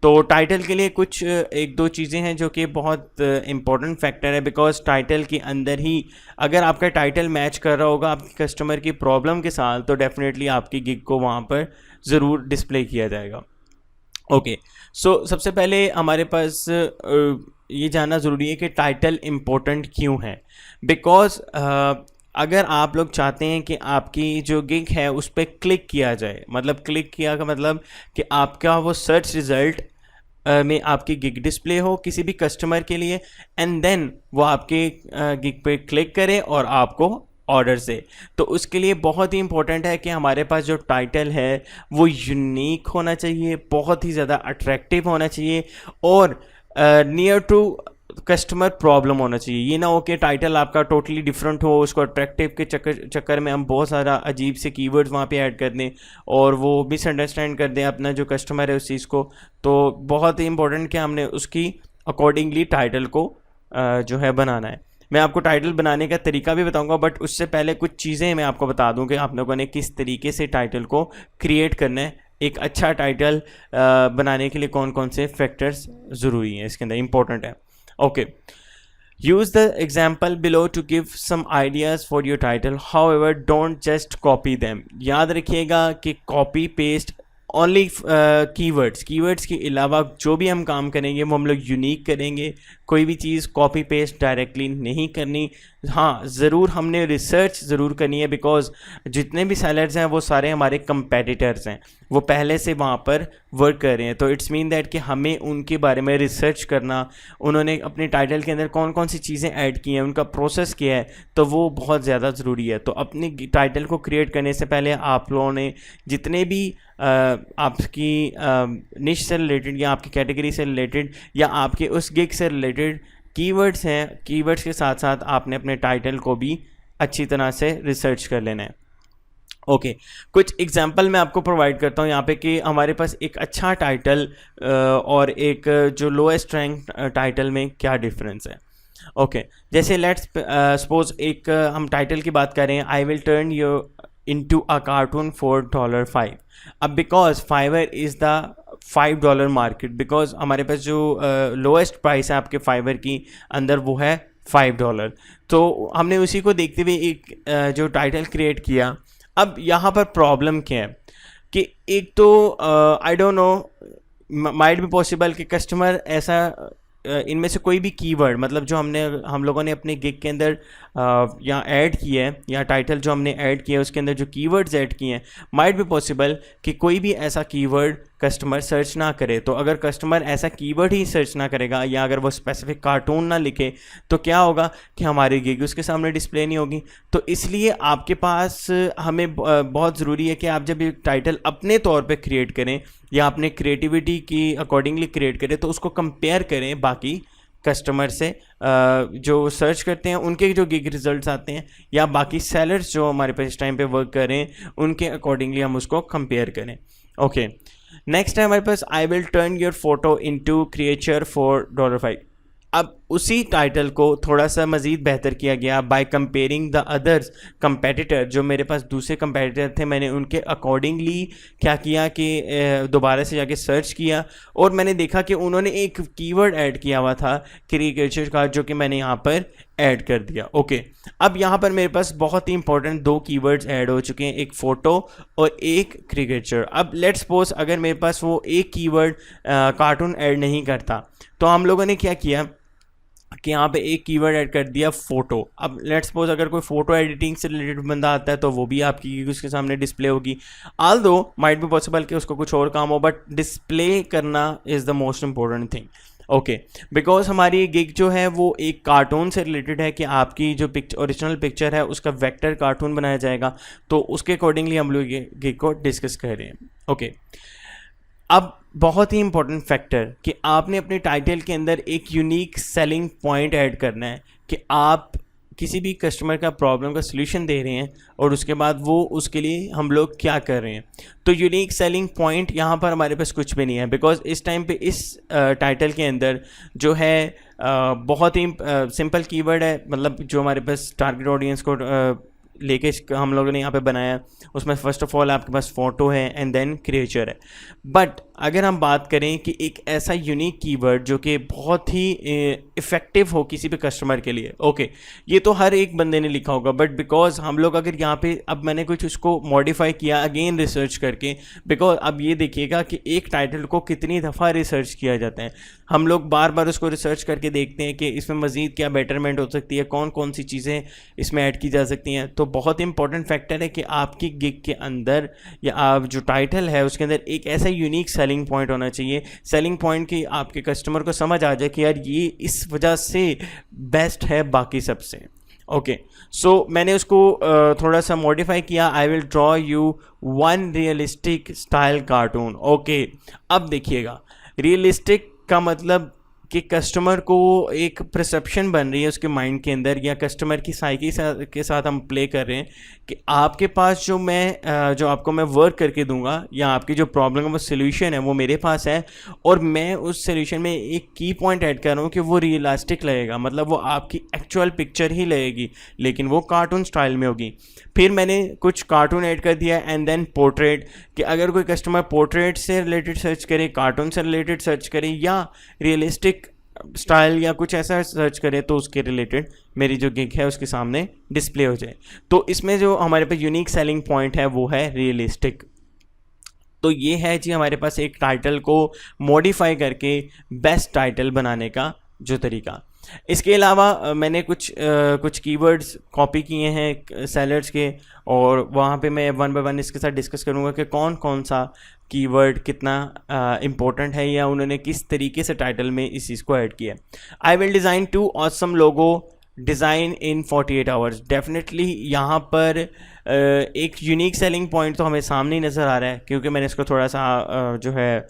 तो टाइटल के लिए कुछ एक दो चीज़ें हैं जो कि बहुत इंपॉर्टेंट फैक्टर है, बिकॉज टाइटल के अंदर ही अगर आपका टाइटल मैच कर रहा होगा आपके कस्टमर की प्रॉब्लम के साथ तो डेफिनेटली आपकी गिग को वहाँ पर ज़रूर डिस्प्ले किया जाएगा। ओके, सो सबसे पहले हमारे पास ये जानना ज़रूरी है कि टाइटल इम्पोर्टेंट क्यों है। बिकॉज अगर आप लोग चाहते हैं कि आपकी जो गिग है उस पर क्लिक किया जाए, मतलब क्लिक किया का मतलब कि आपका वो सर्च रिज़ल्ट में आपकी गिग डिस्प्ले हो किसी भी कस्टमर के लिए, एंड देन वो आपके गिग पे क्लिक करे और आपको ऑर्डर से। तो उसके लिए बहुत ही इंपॉर्टेंट है कि हमारे पास जो टाइटल है वो यूनिक होना चाहिए, बहुत ही ज़्यादा अट्रैक्टिव होना चाहिए और नियर टू कस्टमर प्रॉब्लम होना चाहिए। ये ना हो कि टाइटल आपका टोटली डिफरेंट हो, उसको अट्रैक्टिव के चक्कर में हम बहुत सारा अजीब से कीवर्ड्स वहाँ पे ऐड कर दें और वो मिसअंडरस्टैंड कर दें अपना जो कस्टमर है उस चीज़ को। तो बहुत ही इंपॉर्टेंट कि हमने उसकी अकॉर्डिंगली टाइटल को जो है बनाना है। मैं आपको टाइटल बनाने का तरीका भी बताऊंगा, बट उससे पहले कुछ चीज़ें मैं आपको बता दूं कि आप लोगों ने किस तरीके से टाइटल को क्रिएट करना है। एक अच्छा टाइटल बनाने के लिए कौन कौन से फैक्टर्स ज़रूरी हैं इसके अंदर, इंपॉर्टेंट है। Okay, use the example below to give some ideas for your title, however don't just copy them। याद रखिएगा कि कॉपी पेस्ट ओनली कीवर्ड्स के अलावा जो भी हम काम करेंगे वो हम लोग यूनिक करेंगे, कोई भी चीज़ कॉपी पेस्ट डायरेक्टली नहीं करनी। हाँ, ज़रूर हमने रिसर्च ज़रूर करनी है, बिकॉज जितने भी सेलर्स हैं वो सारे हमारे कंपेटिटर्स हैं, वो पहले से वहाँ पर वर्क कर रहे हैं। तो इट्स मीन दैट कि हमें उनके बारे में रिसर्च करना, उन्होंने अपने टाइटल के अंदर कौन कौन सी चीज़ें ऐड की हैं, उनका प्रोसेस क्या है, तो वो बहुत ज़्यादा ज़रूरी है। तो अपनी टाइटल को क्रिएट करने से पहले आप लोगों ने जितने भी आपकी निश से रिलेटेड या आपकी कैटेगरी से रिलेटेड या आपके उस गिग से रिलेटेड कीवर्ड्स हैं, कीवर्ड्स के साथ साथ आपने अपने टाइटल को भी अच्छी तरह से रिसर्च कर लेना है। ओके, कुछ एग्जांपल मैं आपको प्रोवाइड करता हूँ यहाँ पे कि हमारे पास एक अच्छा टाइटल और एक जो लोएस्ट रैंक टाइटल में क्या डिफरेंस है। ओके, जैसे लेट्स सपोज एक हम टाइटल की बात करें, I will turn you into a cartoon for $5। अब because Fiverr is the $5 market, because हमारे पास जो लोएस्ट प्राइस है आपके फाइवर की अंदर वो है $5। तो हमने उसी को देखते हुए एक जो टाइटल क्रिएट किया। अब यहाँ पर प्रॉब्लम क्या है कि एक तो आई डोंट नो, माइट भी पॉसिबल कि कस्टमर ऐसा इनमें से कोई भी कीवर्ड, मतलब जो हम लोगों ने अपने गिग के अंदर या ऐड किया है या टाइटल जो हमने ऐड किया है उसके अंदर जो कीवर्ड्स ऐड किए हैं, माइट भी पॉसिबल कि कोई भी ऐसा कीवर्ड कस्टमर सर्च ना करे। तो अगर कस्टमर ऐसा कीवर्ड ही सर्च ना करेगा या अगर वो स्पेसिफिक कार्टून ना लिखे तो क्या होगा कि हमारी गिग उसके सामने डिस्प्ले नहीं होगी। तो इसलिए आपके पास हमें बहुत ज़रूरी है कि आप जब ये टाइटल अपने तौर पे क्रिएट करें या अपने क्रिएटिविटी की अकॉर्डिंगली क्रिएट करें तो उसको कंपेयर करें बाकी कस्टमर से जो सर्च करते हैं उनके जो गिग रिजल्ट्स आते हैं या बाकी सेलर्स जो हमारे पास इस टाइम पे वर्क कर रहे हैं उनके अकॉर्डिंगली हम उसको कंपेयर करें। ओके, नेक्स्ट है हमारे पास I will turn your photo into creature for $5। अब उसी टाइटल को थोड़ा सा मज़ीद बेहतर किया गया by comparing the others competitor. जो मेरे पास दूसरे कंपेटिटर थे, मैंने उनके अकॉर्डिंगली क्या किया कि दोबारा से जाके सर्च किया और मैंने देखा कि उन्होंने एक कीवर्ड ऐड किया हुआ था क्रिएचर का, जो कि मैंने यहाँ पर ऐड कर दिया। ओके, अब यहाँ पर मेरे पास बहुत ही इंपॉर्टेंट 2 कीवर्ड्स ऐड हो चुके हैं, एक फ़ोटो और एक क्रिकेचर। अब लेट्स सपोज अगर मेरे पास वो एक कीवर्ड कार्टून ऐड नहीं करता, तो हम लोगों ने क्या किया कि यहाँ पे एक कीवर्ड ऐड कर दिया फ़ोटो। अब लेट्स सपोज अगर कोई फ़ोटो एडिटिंग से रिलेटेड बंदा आता है तो वो भी आपकी उसके सामने डिस्प्ले होगी। आल्दो माइट बी पॉसिबल कि उसको कुछ और काम हो, बट डिस्प्ले करना is the most important thing. Okay, because हमारी गिग जो है वो एक कार्टून से रिलेटेड है कि आपकी जो ओरिजिनल पिक्चर है उसका वेक्टर कार्टून बनाया जाएगा, तो उसके अकॉर्डिंगली हम लोग ये गिग को डिस्कस कर रहे हैं। ओके, अब बहुत ही इंपॉर्टेंट फैक्टर कि आपने अपने टाइटल के अंदर एक यूनिक सेलिंग पॉइंट ऐड करना है कि आप किसी भी कस्टमर का प्रॉब्लम का सलूशन दे रहे हैं और उसके बाद वो उसके लिए हम लोग क्या कर रहे हैं। तो यूनिक सेलिंग पॉइंट यहाँ पर हमारे पास कुछ भी नहीं है, बिकॉज इस टाइम पे इस टाइटल के अंदर जो है बहुत ही सिंपल कीवर्ड है, मतलब जो हमारे पास टारगेट ऑडियंस को लेके हम लोगों ने यहाँ पे बनाया। उसमें फ़र्स्ट ऑफ ऑल आपके पास फ़ोटो है एंड देन क्रिएचर है। बट अगर हम बात करें कि एक ऐसा यूनिक कीवर्ड जो कि बहुत ही इफ़ेक्टिव हो किसी भी कस्टमर के लिए, ओके, ये तो हर एक बंदे ने लिखा होगा, बट बिकॉज हम लोग अगर यहाँ पे अब मैंने कुछ उसको मॉडिफाई किया अगेन रिसर्च करके, बिकॉज अब ये देखिएगा कि एक टाइटल को कितनी दफ़ा रिसर्च किया जाता है। हम लोग बार बार उसको रिसर्च करके देखते हैं कि इसमें मज़ीद क्या बेटरमेंट हो सकती है, कौन कौन सी चीज़ें इसमें ऐड की जा सकती हैं। तो बहुत इंपॉर्टेंट फैक्टर है कि आपकी गिग के अंदर या आप जो टाइटल है उसके अंदर एक ऐसा यूनिक सेलिंग पॉइंट होना चाहिए, सेलिंग पॉइंट की आपके कस्टमर को समझ आ जाए कि यार ये इस वजह से बेस्ट है बाकी सबसे। ओके, सो मैंने उसको थोड़ा सा मॉडिफाई किया। I will draw you one realistic style cartoon. Okay, अब देखिएगा, रियलिस्टिक का मतलब कि कस्टमर को एक परसेप्शन बन रही है उसके माइंड के अंदर, या कस्टमर की साइकी के साथ हम प्ले कर रहे हैं कि आपके पास जो आपको मैं वर्क करके दूंगा या आपकी जो प्रॉब्लम है वो सोल्यूशन है वो मेरे पास है, और मैं उस सोल्यूशन में एक की पॉइंट ऐड कर रहा हूँ कि वो रियलिस्टिक लगेगा, मतलब वो आपकी एक्चुअल पिक्चर ही लगेगी लेकिन वो कार्टून स्टाइल में होगी। फिर मैंने कुछ कार्टून ऐड कर दिया एंड देन पोर्ट्रेट, कि अगर कोई कस्टमर पोर्ट्रेट से रिलेटेड सर्च करे, कार्टून से रिलेटेड सर्च करे या रियलिस्टिक स्टाइल या कुछ ऐसा सर्च करे तो उसके रिलेटेड मेरी जो गिग है उसके सामने डिस्प्ले हो जाए। तो इसमें जो हमारे पास यूनिक सेलिंग पॉइंट है वो है रियलिस्टिक। तो ये है जी हमारे पास एक टाइटल को मॉडिफाई करके बेस्ट टाइटल बनाने का जो तरीका। इसके अलावा मैंने कुछ कीवर्ड्स कॉपी किए हैं सेलर्स के, और वहाँ पे मैं वन बाय वन इसके साथ डिस्कस करूँगा कि कौन कौन सा कीवर्ड कितना इम्पोर्टेंट है या उन्होंने किस तरीके से टाइटल में इस चीज़ को ऐड किया। I will design 2 awesome logo design in 48 hours. Definitely यहाँ पर एक यूनिक सेलिंग पॉइंट तो हमें सामने ही नज़र आ रहा है, क्योंकि मैंने इसको थोड़ा सा जो है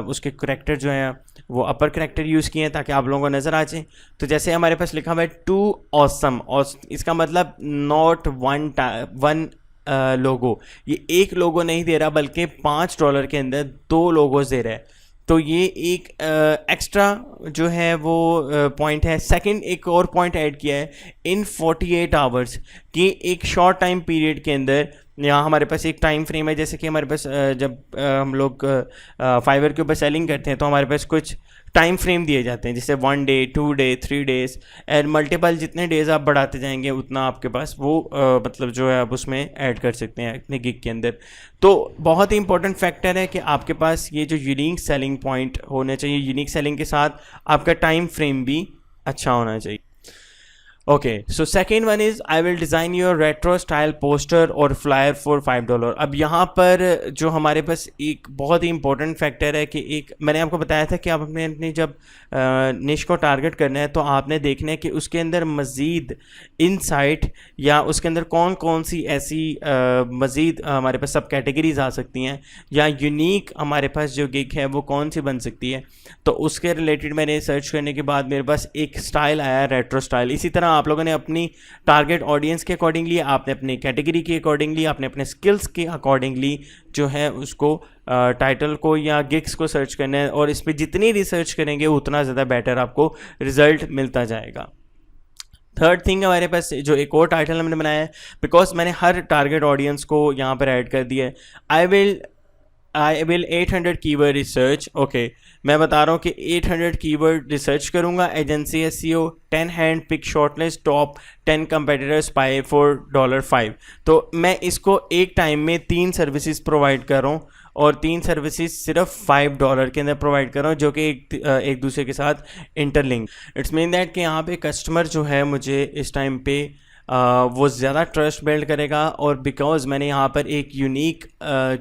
उसके करैक्टर जो हैं वो अपर करैक्टर यूज़ किए हैं ताकि आप लोगों को नज़र आ जाए। तो जैसे हमारे पास लिखा हुआ है 2 ऑसम, इसका मतलब नॉट वन लोगो, ये एक लोगो नहीं दे रहा बल्कि $5 के अंदर 2 लोगोज दे रहा है। तो ये एक एक्स्ट्रा जो है वो पॉइंट है। सेकंड एक और पॉइंट ऐड किया है इन 48 आवर्स, कि एक शॉर्ट टाइम पीरियड के अंदर यहाँ हमारे पास एक टाइम फ्रेम है। जैसे कि हमारे पास जब हम लोग फाइवर के ऊपर सेलिंग करते हैं तो हमारे पास कुछ टाइम फ्रेम दिए जाते हैं, जैसे 1 day 2 day 3 days and multiple, जितने डेज़ आप बढ़ाते जाएंगे उतना आपके पास वो मतलब जो है आप उसमें ऐड कर सकते हैं अपने गिग के अंदर। तो बहुत ही इंपॉर्टेंट फैक्टर है कि आपके पास ये जो यूनिक सेलिंग पॉइंट होने चाहिए, यूनिक सेलिंग के साथ आपका टाइम फ्रेम भी अच्छा होना चाहिए। Okay, so second one is I will design your retro style poster और फ्लायर फॉर $5। अब यहाँ पर जो हमारे पास एक बहुत ही इंपॉर्टेंट फैक्टर है कि एक मैंने आपको बताया था कि आप अपनी जब निश को टारगेट करना है तो आपने देखना है कि उसके अंदर मज़ीद इनसाइट या उसके अंदर कौन कौन सी ऐसी मज़ीद हमारे पास सब कैटेगरीज आ सकती हैं या यूनिक हमारे पास जो गिग है वो कौन सी बन सकती है। तो उसके रिलेटेड मैंने सर्च करने के बाद मेरे पास एक स्टाइल आया रेट्रो स्टाइल। इसी तरह आप लोगों ने अपनी टारगेट ऑडियंस के अकॉर्डिंगली, आपने अपनी कैटेगरी के अकॉर्डिंगली, आपने अपने स्किल्स के अकॉर्डिंगली जो है उसको टाइटल को या गिग्स को सर्च करना है, और इस पर जितनी रिसर्च करेंगे उतना ज़्यादा बेटर आपको रिजल्ट मिलता जाएगा। थर्ड थिंग हमारे पास जो एक और टाइटल हमने बनाया है, बिकॉज मैंने हर टारगेट ऑडियंस को यहाँ पर ऐड कर दिया है। I will 800 keyword research. Okay, मैं बता रहा हूँ कि 800 कीवर्ड रिसर्च करूँगा। Agency SEO 10 hand pick shortlist top 10 competitors by for $5। तो मैं इसको एक टाइम में 3 सर्विसेज प्रोवाइड कर रहा हूँ, और 3 सर्विसेज सिर्फ $5 के अंदर प्रोवाइड कर रहा हूँ, जो कि एक दूसरे के साथ इंटरलिंक। इट्स मीन दैट कि यहाँ पे कस्टमर जो है मुझे इस टाइम पे वो ज़्यादा ट्रस्ट बिल्ड करेगा। और बिकॉज मैंने यहाँ पर एक यूनिक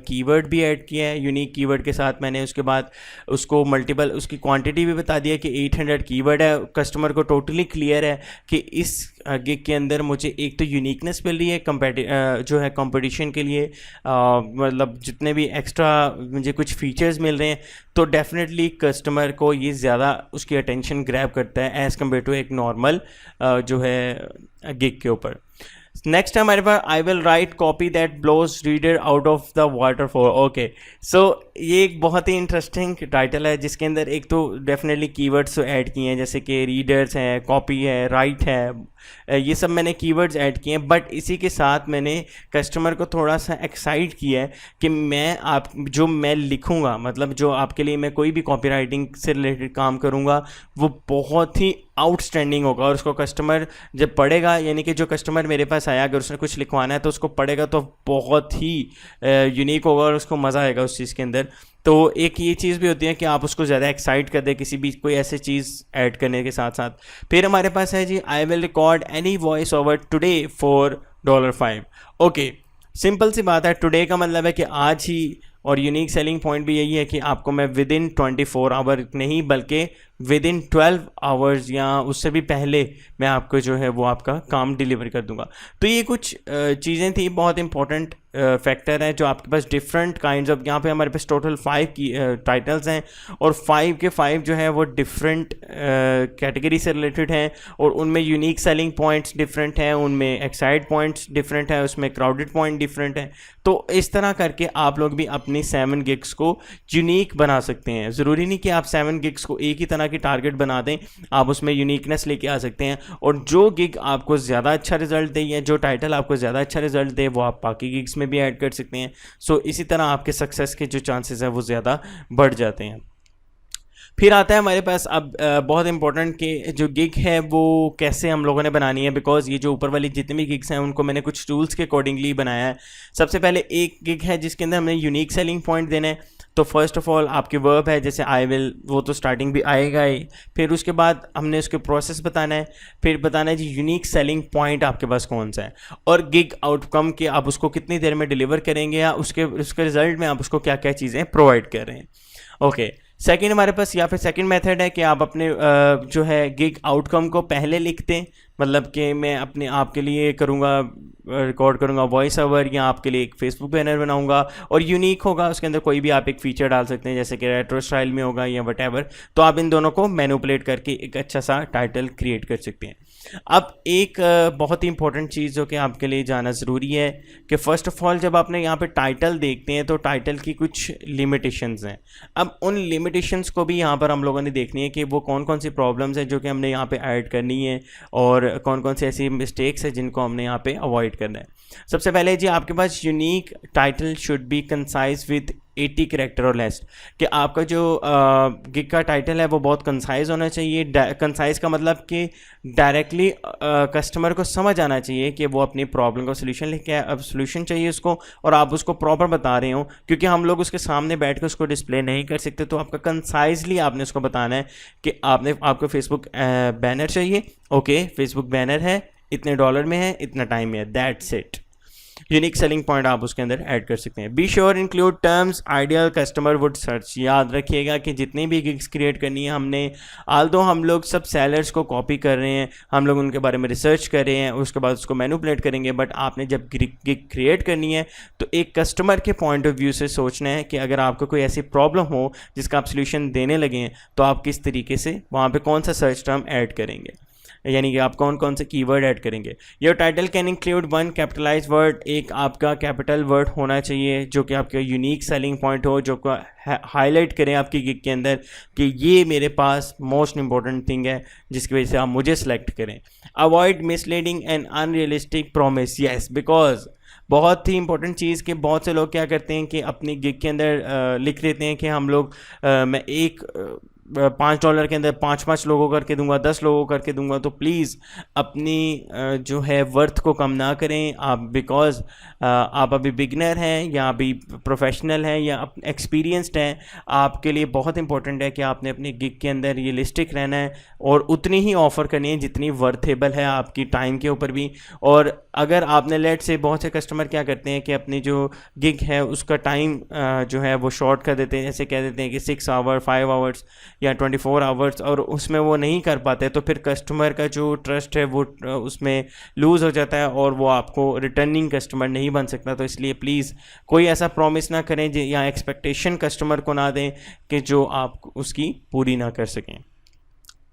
कीवर्ड भी ऐड किया है, यूनिक कीवर्ड के साथ मैंने उसके बाद उसको मल्टीपल उसकी क्वांटिटी भी बता दिया कि 800 कीवर्ड है। कस्टमर को टोटली क्लियर है कि इस गिग के अंदर मुझे एक तो यूनिकनेस मिल रही है जो है कंपटीशन के लिए, मतलब जितने भी एक्स्ट्रा मुझे कुछ फीचर्स मिल रहे हैं, तो डेफिनेटली कस्टमर को ये ज़्यादा उसकी अटेंशन ग्रैब करता है एज़ कम्पेयर टू एक नॉर्मल जो है गिग के ऊपर। नेक्स्ट है हमारे पास I will write copy that blows reader out of the waterfall. Okay, so ये एक बहुत ही इंटरेस्टिंग टाइटल है, जिसके अंदर एक तो डेफिनेटली कीवर्ड्स ऐड किए हैं, जैसे कि रीडर्स हैं, कॉपी है, राइट है, ये सब मैंने कीवर्ड्स ऐड किए हैं। बट इसी के साथ मैंने कस्टमर को थोड़ा सा एक्साइट किया है कि मैं लिखूँगा, मतलब जो आपके लिए मैं कोई भी कॉपी राइटिंग से रिलेटेड काम करूँगा वो बहुत ही आउटस्टैंडिंग होगा, और उसको कस्टमर जब पढ़ेगा, यानी कि जो कस्टमर मेरे पास आया अगर उसने कुछ लिखवाना है तो उसको पढ़ेगा तो बहुत ही यूनिक होगा और उसको मज़ा आएगा उस चीज़ के अंदर। तो एक ये चीज़ भी होती है कि आप उसको ज़्यादा एक्साइट कर दें किसी भी कोई ऐसी चीज़ ऐड करने के साथ साथ। फिर हमारे पास है जी I will record any voice over today for $5। Okay, simple सी बात है, टुडे का मतलब है कि आज ही, और यूनिक सेलिंग पॉइंट भी यही है कि आपको मैं विद इन 24 आवर नहीं बल्कि विद इन 12 आवर्स या उससे भी पहले मैं आपको जो है वो आपका काम डिलीवर कर दूंगा। तो ये कुछ चीज़ें थी, बहुत इंपॉर्टेंट फैक्टर है जो आपके पास डिफरेंट काइंड्स ऑफ, यहाँ पे हमारे पास टोटल 5 की टाइटल्स हैं, और 5 के 5 जो है वो डिफरेंट कैटेगरी से रिलेटेड हैं, और उनमें यूनिक सेलिंग पॉइंट्स डिफरेंट हैं, उनमें एक्साइड पॉइंट्स डिफरेंट है, उसमें क्राउडेड पॉइंट डिफरेंट है। तो इस तरह करके आप लोग भी अपनी 7 गिग्स को यूनिक बना सकते हैं। ज़रूरी नहीं कि आप 7 गिग्स को एक ही तरह की टारगेट बना दें, आप उसमें यूनिकनेस लेके आ सकते हैं, और जो गिग आपको ज़्यादा अच्छा रिजल्ट दे या जो टाइटल आपको ज़्यादा अच्छा रिजल्ट दे वो आप बाकी गिग्स में भी ऐड कर सकते हैं। सो इसी तरह आपके सक्सेस के जो चांसेस हैं वो ज़्यादा बढ़ जाते हैं। फिर आता है हमारे पास अब बहुत इंपॉर्टेंट कि जो गिग है वो कैसे हम लोगों ने बनानी है, बिकॉज ये जो ऊपर वाली जितनी भी गिग्स हैं उनको मैंने कुछ टूल्स के अकॉर्डिंगली बनाया है। सबसे पहले एक गिग है जिसके अंदर हमने यूनिक सेलिंग पॉइंट देना है। तो फर्स्ट ऑफ ऑल आपके वर्ब है, जैसे आई विल, वो तो स्टार्टिंग भी आएगा ही। फिर उसके बाद हमने उसके प्रोसेस बताना है, फिर बताना है जी यूनिक सेलिंग पॉइंट आपके पास कौन सा है, और गिग आउटकम कि आप उसको कितनी देर में डिलीवर करेंगे या उसके रिजल्ट में आप उसको क्या क्या चीज़ें प्रोवाइड कर रहे हैं। ओके, सेकंड हमारे पास या फिर सेकंड मेथड है कि आप अपने जो है गिग आउटकम को पहले लिखते हैं, मतलब कि मैं अपने आपके लिए करूँगा, रिकॉर्ड करूँगा वॉइस ओवर, या आपके लिए एक फेसबुक बैनर बनाऊँगा और यूनिक होगा, उसके अंदर कोई भी आप एक फीचर डाल सकते हैं जैसे कि रेट्रो स्टाइल में होगा या वटएवर। तो आप इन दोनों को मैनिपुलेट करके एक अच्छा सा टाइटल क्रिएट कर सकते हैं। अब एक बहुत ही इंपॉर्टेंट चीज़ जो कि आपके लिए जाना ज़रूरी है कि फ़र्स्ट ऑफ ऑल जब आपने यहाँ पे टाइटल देखते हैं तो टाइटल की कुछ लिमिटेशंस हैं। अब उन लिमिटेशंस को भी यहाँ पर हम लोगों ने देखनी है कि वो कौन कौन सी प्रॉब्लम्स हैं जो कि हमने यहाँ पे ऐड करनी है, और कौन कौन सी ऐसी मिस्टेक्स हैं जिनको हमने यहाँ पे अवॉइड करना है। सबसे पहले जी आपके पास unique title should be concise with 80 character और लेस, कि आपका जो गिग का टाइटल है वो बहुत कंसाइज होना चाहिए। कंसाइज का मतलब कि डायरेक्टली कस्टमर को समझ आना चाहिए कि वो अपनी प्रॉब्लम का सोल्यूशन लेके आए, अब सोल्यूशन चाहिए उसको और आप उसको प्रॉपर बता रहे हो, क्योंकि हम लोग उसके सामने बैठ कर उसको डिस्प्ले नहीं कर सकते। तो आपका कंसाइजली आपने उसको बताना है कि आपको फेसबुक बैनर चाहिए, ओके फेसबुक बैनर है, इतने डॉलर में है, इतना टाइम में है, that's it. Unique selling point आप उसके अंदर ऐड कर सकते हैं। Be sure include terms ideal customer would search. याद रखिएगा कि जितनी भी गिग्स क्रिएट करनी है हमने, आल्दो हम लोग सब सेलर्स को कॉपी कर रहे हैं, हम लोग उनके बारे में रिसर्च कर रहे हैं, उसके बाद उसको मैनिपुलेट करेंगे, बट आपने जब गिग क्रिएट करनी है तो एक कस्टमर के पॉइंट ऑफ व्यू से सोचना है कि अगर आपको कोई ऐसी प्रॉब्लम हो जिसका आप सोल्यूशन देने लगे हैं तो आप किस तरीके से वहाँ पर कौन सा सर्च टर्म ऐड करेंगे। यानी कि आप कौन कौन से कीवर्ड ऐड करेंगे। Your title can include one capitalize word, एक आपका कैपिटल वर्ड होना चाहिए जो कि आपका यूनिक सेलिंग पॉइंट हो, जो को हाईलाइट करें आपकी गिग के अंदर कि ये मेरे पास मोस्ट इंपॉर्टेंट थिंग है जिसकी वजह से आप मुझे सेलेक्ट करें। Avoid misleading and unrealistic promise, yes, because बहुत ही इंपॉर्टेंट चीज़ कि बहुत से लोग क्या करते हैं कि अपनी गिग के अंदर लिख देते हैं कि हम लोग मैं एक $5 के अंदर 5 लोगों करके दूंगा, 10 लोगों करके दूंगा। तो प्लीज़ अपनी जो है वर्थ को कम ना करें आप, बिकॉज आप अभी बिगनर हैं या अभी प्रोफेशनल हैं या एक्सपीरियंस्ड हैं। आपके लिए बहुत इंपॉर्टेंट है कि आपने अपनी गिग के अंदर रियलिस्टिक रहना है और उतनी ही ऑफ़र करनी है जितनी वर्थेबल है आपकी टाइम के ऊपर भी। और अगर आपने लेट से, बहुत से कस्टमर क्या करते हैं कि अपनी जो गिग है उसका टाइम जो है वो शॉर्ट कर देते हैं, जैसे कह देते हैं कि 6 आवर 5 आवर्स या 24 आवर्स, और उसमें वो नहीं कर पाते तो फिर कस्टमर का जो ट्रस्ट है वो उसमें लूज़ हो जाता है और वो आपको रिटर्निंग कस्टमर नहीं बन सकता। तो इसलिए प्लीज़ कोई ऐसा प्रॉमिस ना करें या एक्सपेक्टेशन कस्टमर को ना दें कि जो आप उसकी पूरी ना कर सकें।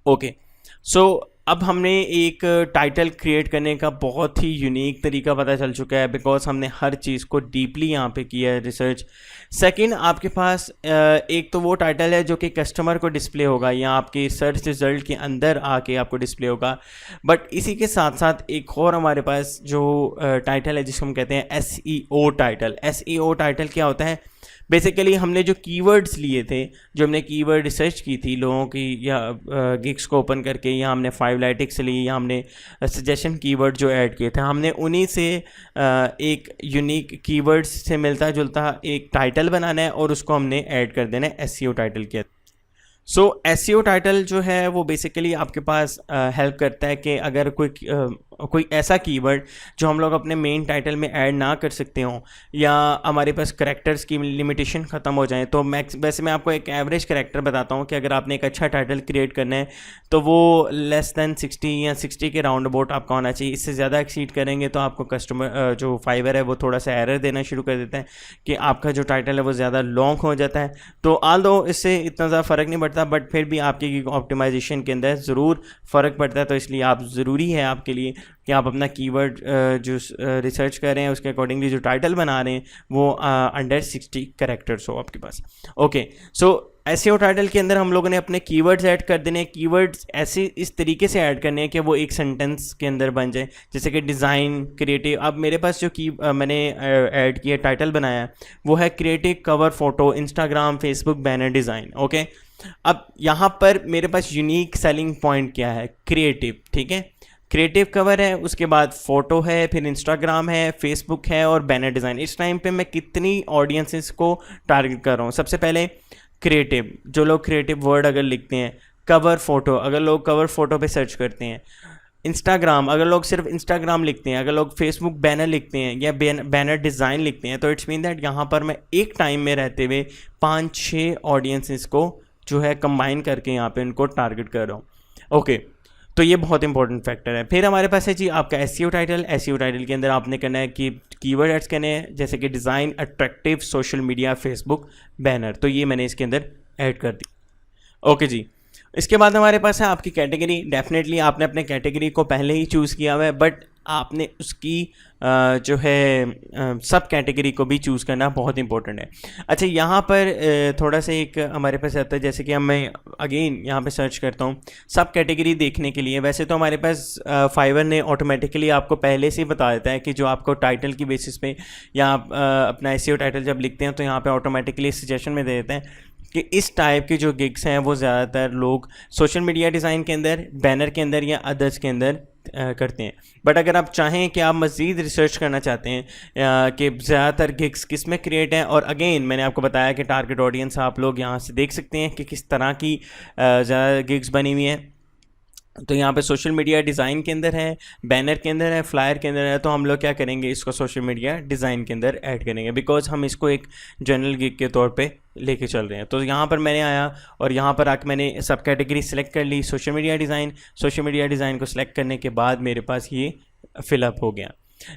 ओके, सो अब हमने एक टाइटल क्रिएट करने का बहुत ही यूनिक तरीका पता चल चुका है, बिकॉज हमने हर चीज़ को डीपली यहाँ पे किया है रिसर्च। सेकंड, आपके पास एक तो वो टाइटल है जो कि कस्टमर को डिस्प्ले होगा या आपके सर्च रिजल्ट के अंदर आके आपको डिस्प्ले होगा। बट इसी के साथ साथ एक और हमारे पास जो टाइटल है जिसको हम कहते हैं SEO टाइटल। SEO टाइटल क्या होता है? बेसिकली हमने जो कीवर्ड्स लिए थे, जो हमने कीवर्ड रिसर्च की थी लोगों की या गिग्स को ओपन करके, या हमने फाइवलाइटिक्स ली, या हमने सजेशन कीवर्ड जो ऐड किए थे, हमने उन्हीं से एक यूनिक कीवर्ड्स से मिलता जुलता एक टाइटल बनाना है और उसको हमने ऐड कर देना है SEO टाइटल के। सो SEO टाइटल जो है वो बेसिकली आपके पास हेल्प करता है कि अगर कोई ऐसा कीवर्ड जो हम लोग अपने मेन टाइटल में ऐड ना कर सकते हों या हमारे पास करैक्टर्स की लिमिटेशन ख़त्म हो जाए, तो वैसे मैं आपको एक एवरेज करैक्टर बताता हूँ कि अगर आपने एक अच्छा टाइटल क्रिएट करना है तो वो लेस दैन 60 या 60 के राउंड अबाउट आपका होना चाहिए। इससे ज़्यादा एक्सीड करेंगे तो आपको कस्टमर जो फाइवर है वो थोड़ा सा एरर देना शुरू कर देता है कि आपका जो टाइटल है वो ज़्यादा लॉन्ग हो जाता है। तो ऑल्दो इससे इतना ज़्यादा फ़र्क नहीं पड़ता, बट फिर भी आपकी ऑप्टिमाइजेशन के अंदर ज़रूर फ़र्क पड़ता है। तो इसलिए आप ज़रूरी है आपके लिए कि आप अपना कीवर्ड जो रिसर्च कर रहे हैं उसके अकॉर्डिंगली जो टाइटल बना रहे हैं वो अंडर 60 कैरेक्टर्स हो आपके पास। ओके, सो SEO टाइटल के अंदर हम लोगों ने अपने कीवर्ड्स ऐड कर देने। कीवर्ड्स ऐसे इस तरीके से ऐड करने हैं कि वो एक सेंटेंस के अंदर बन जाए, जैसे कि डिज़ाइन, क्रिएटिव। अब मेरे पास जो मैंने ऐड किया टाइटल बनाया वो है creative cover photo Instagram Facebook banner design. Okay, अब यहाँ पर मेरे पास यूनिक सेलिंग पॉइंट क्या है? क्रिएटिव। ठीक है, क्रिएटिव कवर है, उसके बाद फ़ोटो है, फिर इंस्टाग्राम है, फेसबुक है और बैनर डिज़ाइन। इस टाइम पे मैं कितनी ऑडियंसेस को टारगेट कर रहा हूँ? सबसे पहले क्रिएटिव, जो लोग क्रिएटिव वर्ड अगर लिखते हैं, कवर फ़ोटो, अगर लोग कवर फ़ोटो पे सर्च करते हैं, इंस्टाग्राम, अगर लोग सिर्फ इंस्टाग्राम लिखते हैं, अगर लोग फेसबुक बैनर लिखते हैं या बैनर डिज़ाइन लिखते हैं, तो इट्स मीन दैट यहाँ पर मैं एक टाइम में रहते हुए 5-6 ऑडियंसेस को जो है कंबाइन करके यहाँ पे उनको टारगेट कर रहा हूँ। ओके, तो ये बहुत इंपॉर्टेंट फैक्टर है। फिर हमारे पास है जी आपका SEO टाइटल। SEO टाइटल के अंदर आपने करना है कि कीवर्ड एड्स करने हैं, जैसे कि design, attractive, social media, Facebook, banner. तो ये मैंने इसके अंदर ऐड कर दी। ओके जी, इसके बाद हमारे पास है आपकी कैटेगरी। डेफिनेटली आपने अपने कैटेगरी को पहले ही चूज़ किया हुआ है, बट आपने उसकी जो है सब कैटेगरी को भी चूज़ करना बहुत इंपॉर्टेंट है। अच्छा, यहाँ पर थोड़ा सा एक हमारे पास आता है, जैसे कि मैं अगेन यहाँ पे सर्च करता हूँ सब कैटेगरी देखने के लिए। वैसे तो हमारे पास फाइवर ने ऑटोमेटिकली आपको पहले से ही बता देता है कि जो आपको टाइटल की बेसिस पे या आप अपना SEO टाइटल जब लिखते हैं तो यहाँ पे ऑटोमेटिकली सजेशन में दे देते हैं कि इस टाइप की जो गिग्स हैं वो ज़्यादातर लोग सोशल मीडिया डिज़ाइन के अंदर, बैनर के अंदर या अदर्स के अंदर करते हैं। बट अगर आप चाहें कि आप मज़ीद रिसर्च करना चाहते हैं कि ज़्यादातर गिग्स किस में क्रिएट हैं, और अगेन मैंने आपको बताया कि टारगेट ऑडियंस आप लोग यहाँ से देख सकते हैं कि किस तरह की ज़्यादा गिग्स बनी हुई हैं। तो यहाँ पे सोशल मीडिया डिज़ाइन के अंदर है, बैनर के अंदर है, फ्लायर के अंदर है। तो हम लोग क्या करेंगे, इसको सोशल मीडिया डिज़ाइन के अंदर ऐड करेंगे, बिकॉज हम इसको एक जनरल गिग के तौर पे लेके चल रहे हैं। तो यहाँ पर मैंने आया और यहाँ पर आके मैंने सब कैटेगरी सेलेक्ट कर ली, social media design. Social media design को सिलेक्ट करने के बाद मेरे पास ये फिलअप हो गया।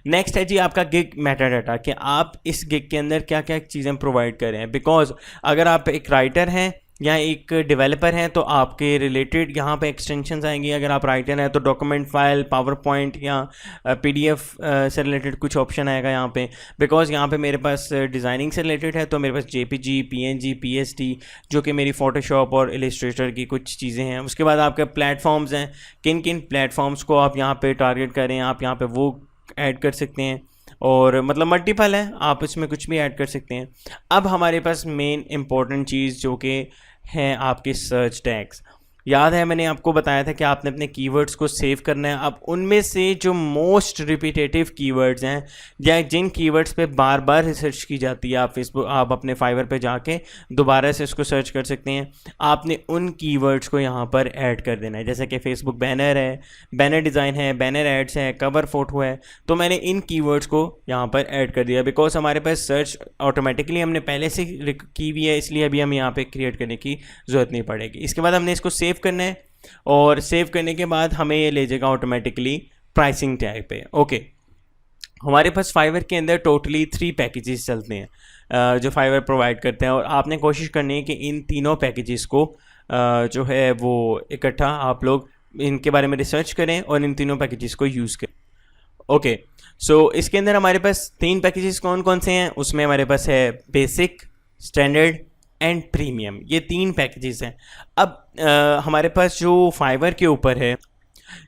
नेक्स्ट है जी आपका गिग मेटा डाटा, कि आप इस गिग के अंदर क्या क्या चीज़ें प्रोवाइड कर रहे हैं। बिकॉज अगर आप एक राइटर हैं या एक डेवलपर हैं तो आपके रिलेटेड यहाँ पे एक्सटेंशंस आएंगी। अगर आप राइटर हैं तो डॉक्यूमेंट फाइल, पावर पॉइंट या पीडीएफ से रिलेटेड कुछ ऑप्शन आएगा यहाँ पे। बिकॉज यहाँ पे मेरे पास डिज़ाइनिंग से रिलेटेड है तो मेरे पास जेपीजी, पीएनजी, पीएसडी जो कि मेरी फोटोशॉप और इलस्ट्रेटर की कुछ चीज़ें हैं। उसके बाद आपके प्लेटफॉर्म्स हैं, किन किन प्लेटफॉर्म्स को आप यहाँ पे टारगेट करें, आप यहाँ पे वो ऐड कर सकते हैं। और मतलब मल्टीपल है, आप इसमें कुछ भी ऐड कर सकते हैं। अब हमारे पास मेन इंपॉर्टेंट चीज़ जो कि हैं आपके सर्च टैग्स। याद है मैंने आपको बताया था कि आपने अपने कीवर्ड्स को सेव करना है। अब उनमें से जो मोस्ट रिपीटेटिव कीवर्ड्स हैं या जिन कीवर्ड्स पे बार बार रिसर्च की जाती है, आप अपने फाइवर पे जाके दोबारा से इसको सर्च कर सकते हैं। आपने उन कीवर्ड्स को यहाँ पर ऐड कर देना है। जैसे कि फेसबुक बैनर है, बैनर डिज़ाइन है, बैनर एड्स है, कवर फोटो है, तो मैंने इन कीवर्ड्स को यहाँ पर ऐड कर दिया। बिकॉज हमारे पास सर्च ऑटोमेटिकली हमने पहले से की हुई है, इसलिए अभी हमें यहाँ पे क्रिएट करने की ज़रूरत नहीं पड़ेगी। इसके बाद हमने इसको सेव करना है और सेव करने के बाद हमें ये ले जाएगा ऑटोमेटिकली प्राइसिंग टैग पे। ओके, हमारे पास फाइवर के अंदर टोटली 3 पैकेजेस चलते हैं जो फाइवर प्रोवाइड करते हैं, और आपने कोशिश करनी है कि इन तीनों पैकेजेस को जो है वो इकट्ठा आप लोग इनके बारे में रिसर्च करें और इन तीनों पैकेजेस को यूज़ करें। ओके, सो इसके अंदर हमारे पास 3 पैकेजेस कौन कौन से हैं? उसमें हमारे पास है बेसिक, स्टैंडर्ड एंड प्रीमियम, ये 3 पैकेजेस हैं। अब हमारे पास जो फाइवर के ऊपर है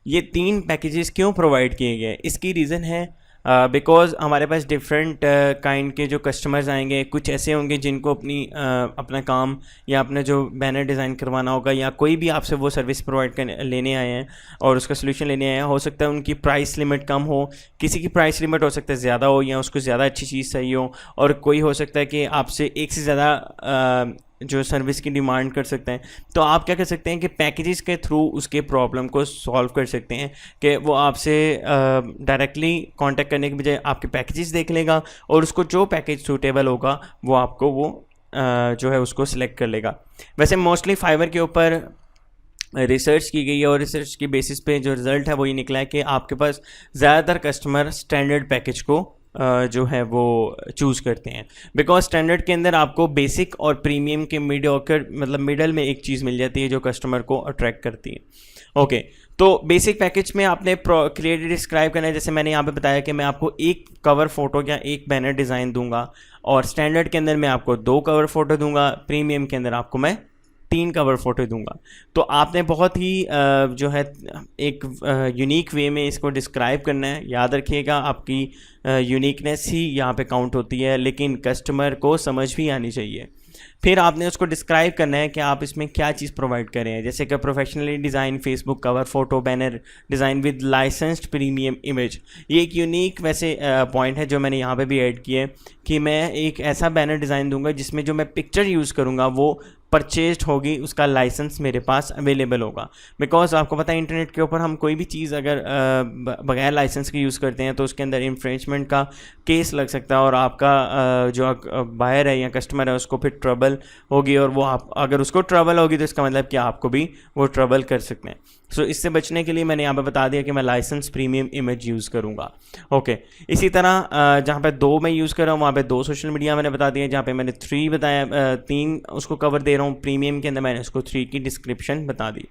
ये 3 पैकेजेस क्यों प्रोवाइड किए गए, इसकी रीज़न है बिकॉज हमारे पास डिफरेंट काइंड के जो कस्टमर्स आएंगे। कुछ ऐसे होंगे जिनको अपना काम या अपना जो बैनर डिज़ाइन करवाना होगा, या कोई भी आपसे वो सर्विस प्रोवाइड करने लेने आए हैं और उसका सोल्यूशन लेने आए हैं। हो सकता है उनकी प्राइस लिमिट कम हो, किसी की प्राइस लिमिट हो सकता है ज़्यादा हो या उसको ज़्यादा अच्छी चीज़ चाहिए हो, और कोई हो सकता है कि आपसे एक से ज़्यादा जो सर्विस की डिमांड कर सकते हैं। तो आप क्या कर सकते हैं कि पैकेजेस के थ्रू उसके प्रॉब्लम को सॉल्व कर सकते हैं कि वो आपसे डायरेक्टली कांटेक्ट करने के बजाय आपके पैकेजेस देख लेगा और उसको जो पैकेज सूटेबल होगा वो आपको वो जो है उसको सिलेक्ट कर लेगा। वैसे मोस्टली फाइवर के ऊपर रिसर्च की गई है और रिसर्च की बेसिस पे जो रिज़ल्ट है वो ये निकला है कि आपके पास ज़्यादातर कस्टमर स्टैंडर्ड पैकेज को जो है वो चूज़ करते हैं। बिकॉज स्टैंडर्ड के अंदर आपको बेसिक और प्रीमियम के मिडल में एक चीज़ मिल जाती है जो कस्टमर को अट्रैक्ट करती है। ओके, तो बेसिक पैकेज में आपने क्लियरली डिस्क्राइब करना है। जैसे मैंने यहाँ पे बताया कि मैं आपको एक कवर फोटो या एक बैनर डिज़ाइन दूंगा, और स्टैंडर्ड के अंदर मैं आपको 2 कवर फोटो दूंगा, प्रीमियम के अंदर आपको मैं 3 कवर फोटो दूंगा। तो आपने बहुत ही जो है एक यूनिक वे में इसको डिस्क्राइब करना है। याद रखिएगा आपकी यूनिकनेस ही यहाँ पे काउंट होती है, लेकिन कस्टमर को समझ भी आनी चाहिए। फिर आपने उसको डिस्क्राइब करना है कि आप इसमें क्या चीज़ प्रोवाइड कर रहे हैं। जैसे कि professionally design Facebook cover photo banner design with licensed premium image, ये एक यूनिक वैसे पॉइंट है जो मैंने यहाँ पे भी ऐड किया है कि मैं एक ऐसा बैनर डिज़ाइन दूंगा जिसमें जो मैं पिक्चर यूज़ करूँगा वो परचेज्ड होगी, उसका लाइसेंस मेरे पास अवेलेबल होगा। बिकॉज आपको पता है इंटरनेट के ऊपर हम कोई भी चीज़ अगर बगैर लाइसेंस के यूज़ करते हैं तो उसके अंदर इन्फ्रिंजमेंट का केस लग सकता है, और आपका जो बायर है या कस्टमर है उसको फिर ट्रबल होगी, और वो आप अगर उसको ट्रबल होगी तो इसका मतलब कि आपको भी वो ट्रबल कर सकते हैं। सो इससे बचने के लिए मैंने यहाँ पे बता दिया कि मैं लाइसेंस प्रीमियम इमेज यूज़ करूँगा। ओके, इसी तरह जहाँ पे 2 मैं यूज़ कर रहा हूँ वहाँ पे 2 सोशल मीडिया मैंने बता दिया। जहाँ पे मैंने 3 बताया 3 उसको कवर दे रहा हूँ, प्रीमियम के अंदर मैंने उसको 3 की डिस्क्रिप्शन बता दी।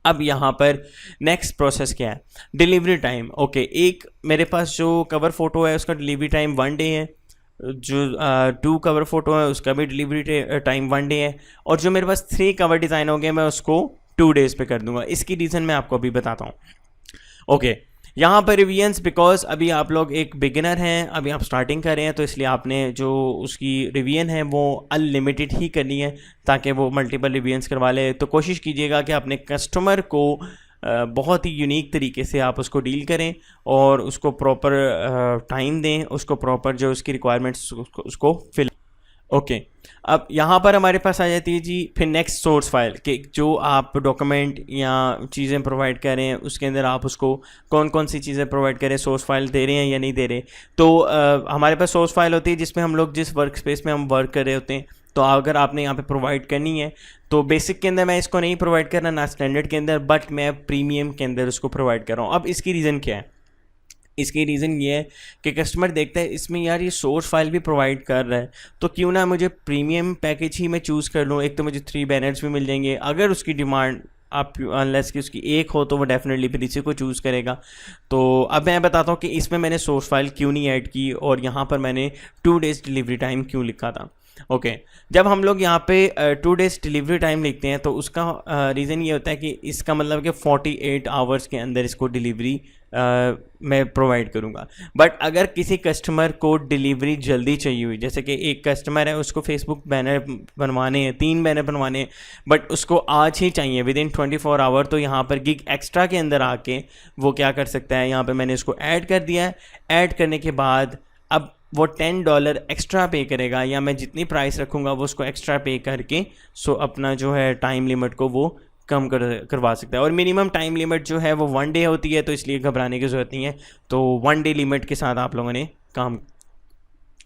अब यहाँ पर नेक्स्ट प्रोसेस क्या है, डिलीवरी टाइम। ओके, एक मेरे पास जो कवर फोटो है उसका डिलीवरी टाइम 1 डे है, जो 2 कवर फोटो है उसका भी डिलीवरी टाइम 1 डे है, और जो मेरे पास 3 कवर डिज़ाइन हो गए मैं उसको 2 डेज़ पे कर दूंगा। इसकी रीज़न मैं आपको अभी बताता हूँ। ओके, यहाँ पर रिविजन्स, बिकॉज अभी आप लोग एक बिगिनर हैं, अभी आप स्टार्टिंग कर रहे हैं, तो इसलिए आपने जो उसकी रिवीजन है वो अनलिमिटेड ही करनी है ताकि वो मल्टीपल रिवीजन्स करवा ले। तो कोशिश कीजिएगा कि अपने कस्टमर को बहुत ही यूनिक तरीके से आप उसको डील करें और उसको प्रॉपर टाइम दें, उसको प्रॉपर जो उसकी रिक्वायरमेंट्स उसको फिल। ओके, अब यहाँ पर हमारे पास आ जाती है जी फिर नेक्स्ट सोर्स फाइल कि जो आप डॉक्यूमेंट या चीज़ें प्रोवाइड कर रहे हैं उसके अंदर आप उसको कौन कौन सी चीज़ें प्रोवाइड करें, सोर्स फाइल दे रहे हैं या नहीं दे रहे। तो हमारे पास सोर्स फाइल होती है जिसमें हम लोग जिस वर्क स्पेस में हम वर्क कर रहे होते हैं। तो अगर आपने यहाँ पे प्रोवाइड करनी है तो बेसिक के अंदर मैं इसको नहीं प्रोवाइड कर रहा, ना स्टैंडर्ड के अंदर, बट मैं प्रीमियम के अंदर उसको प्रोवाइड कर रहा हूँ। अब इसकी रीज़न क्या है, इसकी रीज़न ये है कि कस्टमर देखता है इसमें यार ये सोर्स फाइल भी प्रोवाइड कर रहा है, तो क्यों ना मुझे प्रीमियम पैकेज ही मैं चूज़ कर लूँ। एक तो मुझे 3 बैनर्स भी मिल जाएंगे, अगर उसकी डिमांड आप अनलेस कि उसकी एक हो तो वो डेफिनेटली फिर इसी को चूज़ करेगा। तो अब मैं बताता हूँ कि इसमें मैंने सोर्स फाइल क्यों नहीं ऐड की और यहाँ पर मैंने 2 डेज़ डिलीवरी टाइम क्यों लिखा था। ओके जब हम लोग यहाँ पे 2 डेज़ डिलीवरी टाइम लिखते हैं तो उसका रीज़न ये होता है कि इसका मतलब कि 48 आवर्स के अंदर इसको डिलीवरी मैं प्रोवाइड करूँगा। बट अगर किसी कस्टमर को डिलीवरी जल्दी चाहिए हुई, जैसे कि एक कस्टमर है उसको फेसबुक बैनर बनवाने हैं, 3 बैनर बनवाने हैं, बट उसको आज ही चाहिए विद इन 24 आवर, तो यहाँ पर गिग एक्स्ट्रा के अंदर आके वो क्या कर सकता है, यहाँ पर मैंने इसको ऐड कर दिया है। ऐड करने के बाद अब वो $10 एक्स्ट्रा पे करेगा, या मैं जितनी प्राइस रखूँगा वो उसको एक्स्ट्रा पे करके अपना जो है टाइम लिमिट को वो कम करवा सकता है। और मिनिमम टाइम लिमिट जो है वो 1 डे होती है, तो इसलिए घबराने की ज़रूरत नहीं है। तो 1 डे लिमिट के साथ आप लोगों ने काम।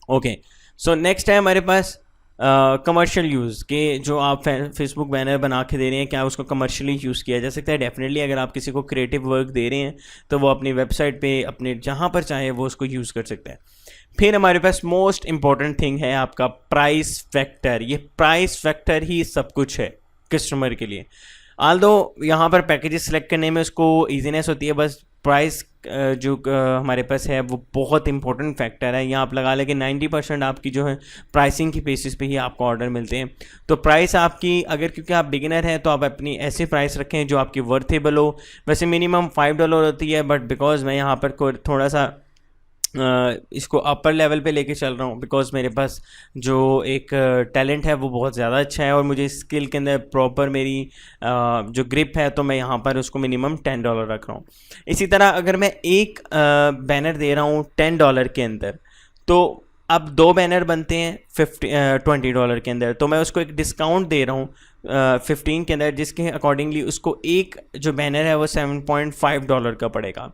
ओके सो नेक्स्ट है हमारे पास कमर्शियल यूज़ के, जो आप फेसबुक बैनर बना के दे रहे हैं क्या उसको कमर्शियली यूज़ किया जा सकता है। डेफिनेटली अगर आप किसी को क्रिएटिव वर्क दे रहे हैं तो वो अपनी वेबसाइट पे अपने जहाँ पर चाहे वो उसको यूज़ कर सकता है। फिर हमारे पास मोस्ट इंपॉर्टेंट थिंग है आपका प्राइस फैक्टर। ये प्राइस फैक्टर ही सब कुछ है कस्टमर के लिए। आल्दो यहाँ पर पैकेजेस सेलेक्ट करने में उसको ईजीनेस होती है, बस प्राइस जो हमारे पास है वो बहुत इंपॉर्टेंट फैक्टर है। यहाँ आप लगा लें कि 90% आपकी जो है प्राइसिंग की बेसिस पे ही आपको ऑर्डर मिलते हैं। तो प्राइस आपकी अगर क्योंकि आप बिगिनर हैं तो आप अपनी ऐसी प्राइस रखें जो आपकी वर्थेबल हो। वैसे मिनिमम $5 होती है, बट बिकॉज मैं यहाँ पर थोड़ा सा इसको अपर लेवल पे लेके चल रहा हूँ, बिकॉज मेरे पास जो एक टैलेंट है वो बहुत ज़्यादा अच्छा है और मुझे स्किल के अंदर प्रॉपर मेरी जो ग्रिप है, तो मैं यहाँ पर उसको मिनिमम $10 रख रहा हूँ। इसी तरह अगर मैं एक बैनर दे रहा हूँ $10 के अंदर, तो अब 2 बैनर बनते हैं $20 के अंदर, तो मैं उसको एक डिस्काउंट दे रहा हूँ 15 के अंदर, जिसके अकॉर्डिंगली उसको एक जो बैनर है वो $7.5 का पड़ेगा।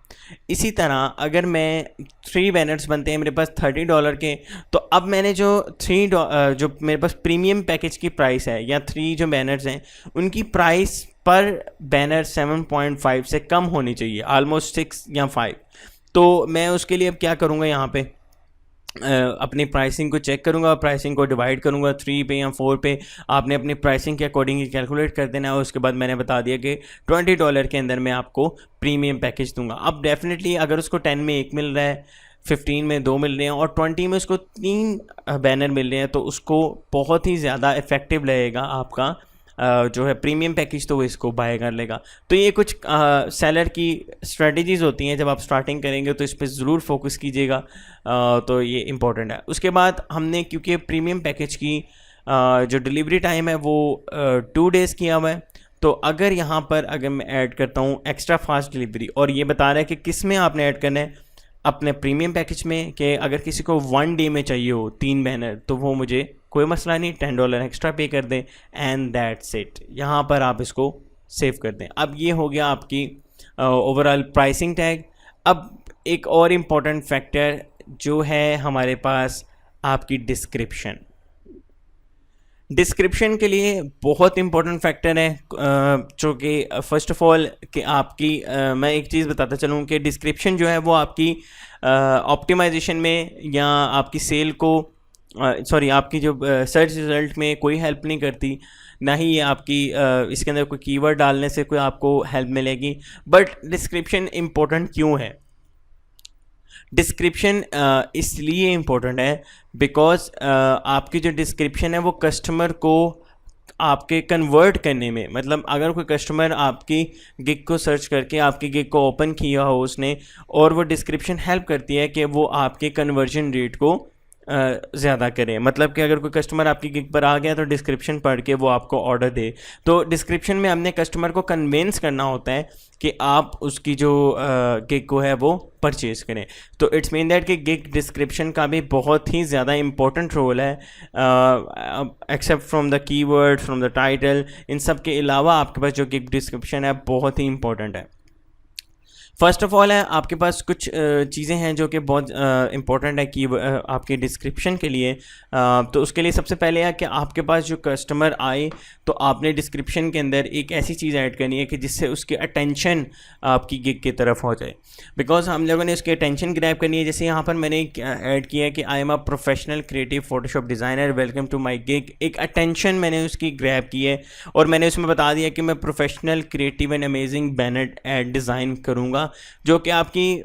इसी तरह अगर मैं 3 बैनर्स बनते हैं मेरे पास $30 के, तो अब मैंने जो जो मेरे पास प्रीमियम पैकेज की प्राइस है या 3 जो बैनर्स हैं उनकी प्राइस पर बैनर 7.5 से कम होनी चाहिए, ऑलमोस्ट 6 या 5। तो मैं उसके लिए अब क्या करूँगा, यहाँ पे अपनी प्राइसिंग को चेक करूंगा, प्राइसिंग को डिवाइड करूंगा 3 पे या 4 पे। आपने अपनी प्राइसिंग के अकॉर्डिंग कैलकुलेट कर देना है। उसके बाद मैंने बता दिया कि $20 के अंदर मैं आपको प्रीमियम पैकेज दूंगा। अब डेफिनेटली अगर उसको 10 में 1 मिल रहा है, 15 में 2 मिल रहे हैं और 20 में उसको 3 बैनर मिल रहे हैं, तो उसको बहुत ही ज़्यादा इफेक्टिव रहेगा आपका जो है प्रीमियम पैकेज, तो वो इसको बाय कर लेगा। तो ये कुछ सेलर की स्ट्रेटजीज़ होती हैं, जब आप स्टार्टिंग करेंगे तो इस पर ज़रूर फोकस कीजिएगा। तो ये इम्पोर्टेंट है। उसके बाद हमने क्योंकि प्रीमियम पैकेज की जो डिलीवरी टाइम है वो 2 डेज़ किया हुआ है, तो अगर यहाँ पर अगर मैं ऐड करता हूँ एक्स्ट्रा फास्ट डिलीवरी, और ये बता रहा है कि किस में आपने ऐड करना है, अपने प्रीमियम पैकेज में, कि अगर किसी को 1 डे में चाहिए हो 3 बैनर तो वो मुझे कोई मसला नहीं, $10 एक्स्ट्रा पे कर दें एंड दैट्स इट। यहाँ पर आप इसको सेव कर दें। अब ये हो गया आपकी ओवरऑल प्राइसिंग टैग। अब एक और इम्पॉर्टेंट फैक्टर जो है हमारे पास आपकी डिस्क्रिप्शन। डिस्क्रिप्शन के लिए बहुत इंपॉर्टेंट फैक्टर है जो कि फ़र्स्ट ऑफ ऑल कि आपकी मैं एक चीज़ बताता चलूँ कि डिस्क्रिप्शन जो है वो आपकी ऑप्टिमाइजेशन में या आपकी सेल को सॉरी आपकी जो सर्च रिज़ल्ट में कोई हेल्प नहीं करती, ना ही ये आपकी इसके अंदर कोई कीवर्ड डालने से कोई आपको हेल्प मिलेगी। बट डिस्क्रिप्शन इम्पोर्टेंट क्यों है? डिस्क्रिप्शन इसलिए इम्पोर्टेंट है बिकॉज आपकी जो डिस्क्रिप्शन है वो कस्टमर को आपके कन्वर्ट करने में, मतलब अगर कोई कस्टमर आपकी गिग को सर्च करके आपकी गिग को ओपन किया हो उसने, और वो डिस्क्रिप्शन हेल्प करती है कि वो आपके कन्वर्जन रेट को ज़्यादा करें। मतलब कि अगर कोई कस्टमर आपकी गिग पर आ गया तो डिस्क्रिप्शन पढ़ के वो आपको ऑर्डर दे। तो डिस्क्रिप्शन में हमने कस्टमर को कन्विंस करना होता है कि आप उसकी जो गिग को है वो परचेज़ करें। तो इट्स मीन दैट कि गिग डिस्क्रिप्शन का भी बहुत ही ज़्यादा इम्पोर्टेंट रोल है, except from the keyword, from the title, इन सब के अलावा आपके पास जो गिग डिस्क्रिप्शन है बहुत ही इम्पोर्टेंट है। फर्स्ट ऑफ ऑल है आपके पास कुछ चीज़ें हैं जो कि बहुत इंपॉर्टेंट है कि आपके डिस्क्रिप्शन के लिए। तो उसके लिए सबसे पहले है कि आपके पास जो कस्टमर आए तो आपने डिस्क्रिप्शन के अंदर एक ऐसी चीज़ ऐड करनी है कि जिससे उसकी अटेंशन आपकी गिग की तरफ हो जाए, बिकॉज हम लोगों ने उसकी अटेंशन ग्रैब करनी है। जैसे यहाँ पर मैंने ऐड किया है कि I am a professional creative Photoshop designer, welcome to my gig. एक अटेंशन मैंने उसकी ग्रैब की है और मैंने उसमें बता दिया कि मैं professional creative and amazing banner add design करूँगा जो कि आपकी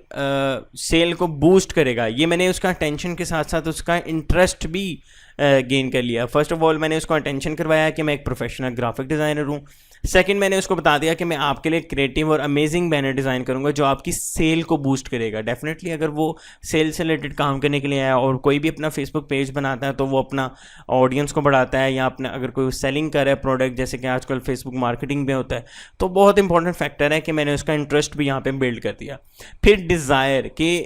सेल को बूस्ट करेगा। ये मैंने उसका अटेंशन के साथ साथ उसका इंटरेस्ट भी गेन कर लिया। फर्स्ट ऑफ ऑल मैंने उसको अटेंशन करवाया कि मैं एक प्रोफेशनल ग्राफिक डिज़ाइनर हूँ। सेकंड, मैंने उसको बता दिया कि मैं आपके लिए क्रिएटिव और अमेजिंग बैनर डिज़ाइन करूँगा जो आपकी सेल को बूस्ट करेगा। डेफिनेटली अगर वो सेल से रिलेटेड काम करने के लिए आया और कोई भी अपना फेसबुक पेज बनाता है तो वो अपना ऑडियंस को बढ़ाता है, या अपना अगर कोई सेलिंग कर रहा है प्रोडक्ट जैसे कि आजकल फेसबुक मार्केटिंग में होता है, तो बहुत इंपॉर्टेंट फैक्टर है कि मैंने उसका इंटरेस्ट भी यहाँ पर बिल्ड कर दिया। फिर डिज़ायर कि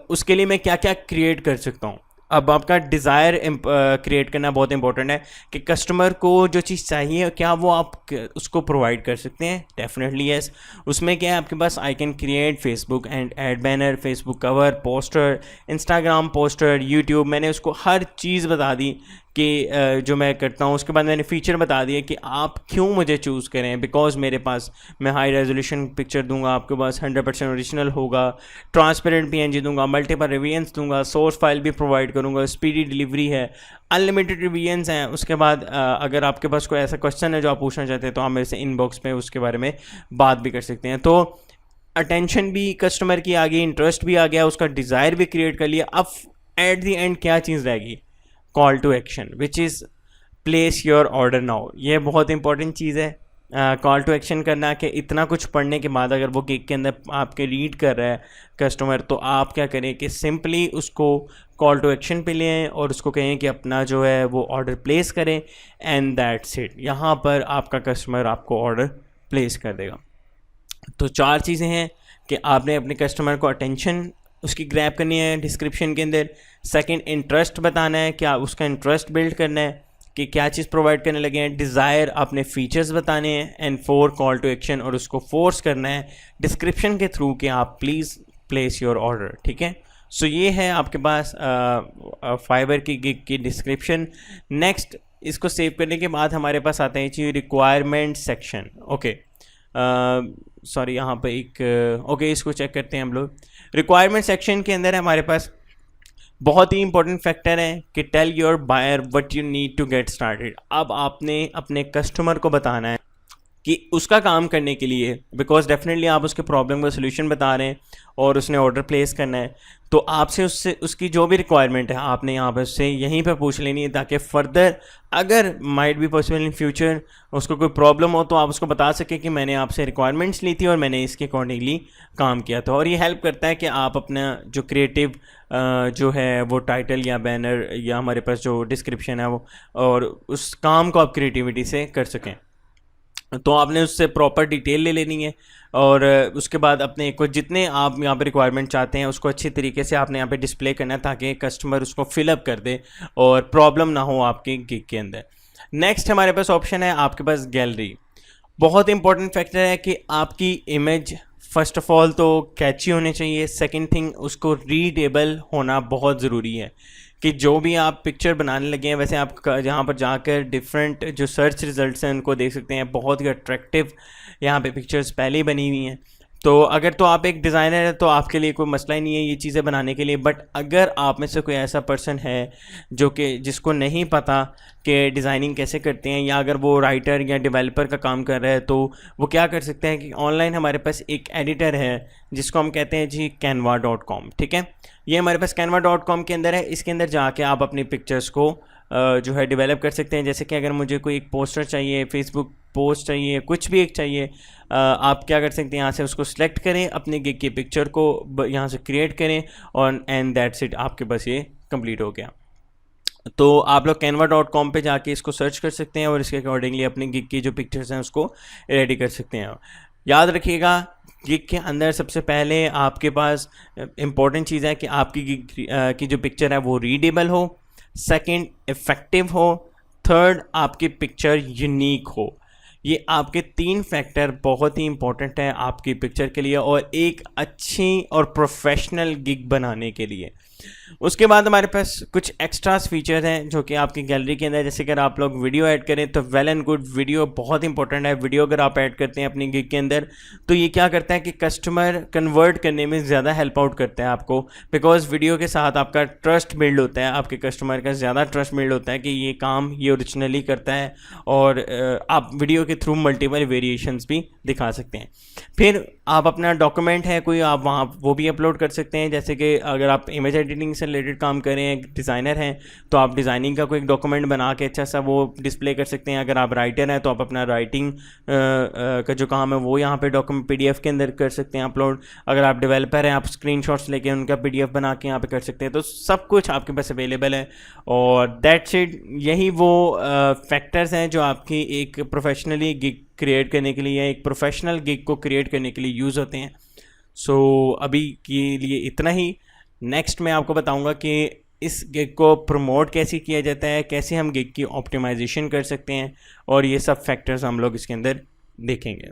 उसके लिए मैं क्या क्या क्रिएट कर सकता हूँ। अब आपका डिज़ायर क्रिएट करना बहुत इंपॉर्टेंट है कि कस्टमर को जो चीज़ चाहिए क्या वो आप उसको प्रोवाइड कर सकते हैं। Definitely yes. उसमें क्या है आपके पास, I can create Facebook and ad banner, Facebook cover, poster, Instagram poster, YouTube. मैंने उसको हर चीज़ बता दी कि जो मैं करता हूँ। उसके बाद मैंने फ़ीचर बता दिए कि आप क्यों मुझे चूज़ करें, बिकॉज मेरे पास मैं हाई रेजोल्यूशन पिक्चर दूंगा, आपके पास 100% ओरिजिनल होगा, ट्रांसपेरेंट पीएनजी दूंगा, मल्टीपल रिवीजन्स दूंगा, सोर्स फाइल भी प्रोवाइड करूंगा, स्पीडी डिलीवरी है, अनलिमिटेड रिवीजन्स हैं। उसके बाद अगर आपके पास कोई ऐसा क्वेश्चन है जो आप पूछना चाहते हैं तो आप मेरे से इनबॉक्स में उसके बारे में बात भी कर सकते हैं। तो अटेंशन भी कस्टमर की आ गई, इंटरेस्ट भी आ गया, उसका डिज़ायर भी क्रिएट कर लिया। अब एट द एंड क्या चीज़ रहेगी, call to action, which is place your order now. ये बहुत इंपॉर्टेंट चीज़ है, कॉल टू एक्शन करना। कि इतना कुछ पढ़ने के बाद अगर वो गिग के अंदर आपके रीड कर रहा है कस्टमर, तो आप क्या करें कि सिंपली उसको कॉल टू एक्शन पे ले आएँ और उसको कहें कि अपना जो है वो ऑर्डर प्लेस करें, एंड दैट्स इट। यहाँ पर आपका कस्टमर आपको ऑर्डर प्लेस कर देगा। तो 4 चीज़ें हैं कि आपने अपने कस्टमर को अटेंशन उसकी ग्रैब करनी है डिस्क्रिप्शन के अंदर। सेकंड, इंटरेस्ट बताना है, क्या उसका इंटरेस्ट बिल्ड करना है कि क्या चीज़ प्रोवाइड करने लगे हैं। डिज़ायर, अपने फीचर्स बताने हैं। एंड 4, कॉल टू एक्शन, और उसको फोर्स करना है डिस्क्रिप्शन के थ्रू कि आप प्लीज़ प्लेस योर ऑर्डर। ठीक है। सो ये है आपके पास फाइवर की गिग की डिस्क्रिप्शन। नेक्स्ट, इसको सेव करने के बाद हमारे पास आता है जी रिक्वायरमेंट सेक्शन। ओके, सॉरी यहाँ पे एक ओके इसको चेक करते हैं हम लोग। रिक्वायरमेंट सेक्शन के अंदर हमारे पास बहुत ही इंपॉर्टेंट फैक्टर है कि tell your buyer what you need to get started. अब आपने अपने कस्टमर को बताना है कि उसका काम करने के लिए, बिकॉज डेफिनेटली आप उसके प्रॉब्लम का सोल्यूशन बता रहे हैं और उसने ऑर्डर प्लेस करना है, तो आपसे उससे उसकी जो भी रिक्वायरमेंट है आपने यहाँ पर उससे यहीं पर पूछ लेनी है, ताकि फर्दर अगर might be possible in future उसको कोई प्रॉब्लम हो तो आप उसको बता सके कि मैंने आपसे रिक्वायरमेंट्स ली थी और मैंने इसके अकॉर्डिंगली काम किया था। और ये हेल्प करता है कि आप अपना जो क्रिएटिव जो है वो टाइटल या बैनर या हमारे पास जो डिस्क्रिप्शन है वो, और उस काम को आप क्रिएटिविटी से कर सकें। तो आपने उससे प्रॉपर डिटेल ले लेनी है और उसके बाद अपने को जितने आप यहाँ पे रिक्वायरमेंट चाहते हैं उसको अच्छी तरीके से आपने यहाँ पे डिस्प्ले करना है, ताकि कस्टमर उसको फिलअप कर दे और प्रॉब्लम ना हो आपके गिग के अंदर। नेक्स्ट हमारे पास ऑप्शन है आपके पास गैलरी। बहुत इंपॉर्टेंट फैक्टर है कि आपकी इमेज फर्स्ट ऑफ ऑल तो कैची होनी चाहिए। सेकंड थिंग, उसको रीडेबल होना बहुत ज़रूरी है कि जो भी आप पिक्चर बनाने लगे हैं, वैसे आप जहाँ पर जाकर डिफरेंट जो सर्च रिजल्ट्स हैं उनको देख सकते हैं, बहुत ही अट्रैक्टिव यहाँ पे पिक्चर्स पहले ही बनी हुई हैं। तो अगर तो आप एक डिज़ाइनर है तो आपके लिए कोई मसला ही नहीं है ये चीज़ें बनाने के लिए। बट अगर आप में से कोई ऐसा पर्सन है जो कि जिसको नहीं पता कि डिज़ाइनिंग कैसे करते हैं, या अगर वो राइटर या डेवलपर का काम कर रहा है, तो वो क्या कर सकते हैं कि ऑनलाइन हमारे पास एक एडिटर है जिसको हम कहते हैं जी canva.com। ठीक है, ये हमारे पास canva.com के अंदर है। इसके अंदर जाके आप अपनी पिक्चर्स को जो है डेवलप कर सकते हैं। जैसे कि अगर मुझे कोई एक पोस्टर चाहिए, फेसबुक पोस्ट चाहिए, कुछ भी एक चाहिए, आप क्या कर सकते हैं, यहाँ से उसको सिलेक्ट करें, अपने गिग की पिक्चर को यहाँ से क्रिएट करें और एंड दैट्स इट, आपके पास ये कंप्लीट हो गया। तो आप लोग canva.com पे जाके इसको सर्च कर सकते हैं और इसके अकॉर्डिंगली अपनी गिग की जो पिक्चर्स हैं उसको रेडी कर सकते हैं। याद रखिएगा, गिग के अंदर सबसे पहले आपके पास इम्पॉर्टेंट चीज़ है कि आपकी गिग की जो पिक्चर है वो रीडेबल हो, सेकंड इफ़ेक्टिव हो, थर्ड आपकी पिक्चर यूनिक हो। ये आपके 3 फैक्टर बहुत ही इंपॉर्टेंट हैं आपकी पिक्चर के लिए और एक अच्छी और प्रोफेशनल गिग बनाने के लिए। उसके बाद हमारे पास कुछ एक्स्ट्रास फीचर हैं जो कि आपकी गैलरी के अंदर, जैसे अगर आप लोग वीडियो ऐड करें तो वेल एंड गुड, वीडियो बहुत इंपॉर्टेंट है। वीडियो अगर आप ऐड करते हैं अपनी गिग के अंदर तो ये क्या करता है कि कस्टमर कन्वर्ट करने में ज़्यादा हेल्प आउट करता है आपको, बिकॉज वीडियो के साथ आपका ट्रस्ट बिल्ड होता है, आपके कस्टमर का ज़्यादा ट्रस्ट बिल्ड होता है कि ये काम ये ओरिजिनली करता है और आप वीडियो के थ्रू मल्टीपल वेरिएशंस भी दिखा सकते हैं। फिर आप अपना डॉक्यूमेंट है कोई, आप वहाँ वो भी अपलोड कर सकते हैं। जैसे कि अगर आप इमेज एडिटिंग से रिलेटेड काम कर रहे हैं, डिज़ाइनर हैं, तो आप डिज़ाइनिंग का कोई डॉक्यूमेंट बना के अच्छा सा वो डिस्प्ले कर सकते हैं। अगर आप राइटर हैं तो आप अपना राइटिंग का जो काम है वो यहाँ पे डॉक्यूमेंट PDF के अंदर कर सकते हैं अपलोड। अगर आप डेवलपर हैं, आप स्क्रीनशॉट्स लेके उनका PDF बना के यहाँ पे कर सकते हैं। तो सब कुछ आपके पास अवेलेबल है और दैट्स इट। यही वो फैक्टर्स हैं जो आपकी एक प्रोफेशनली गिग क्रिएट करने के लिए, एक प्रोफेशनल गिग को क्रिएट करने के लिए यूज़ होते हैं। सो अभी के लिए इतना ही। नेक्स्ट मैं आपको बताऊंगा कि इस गिग को प्रमोट कैसे किया जाता है, कैसे हम गिग की ऑप्टिमाइजेशन कर सकते हैं, और ये सब फैक्टर्स हम लोग इसके अंदर देखेंगे।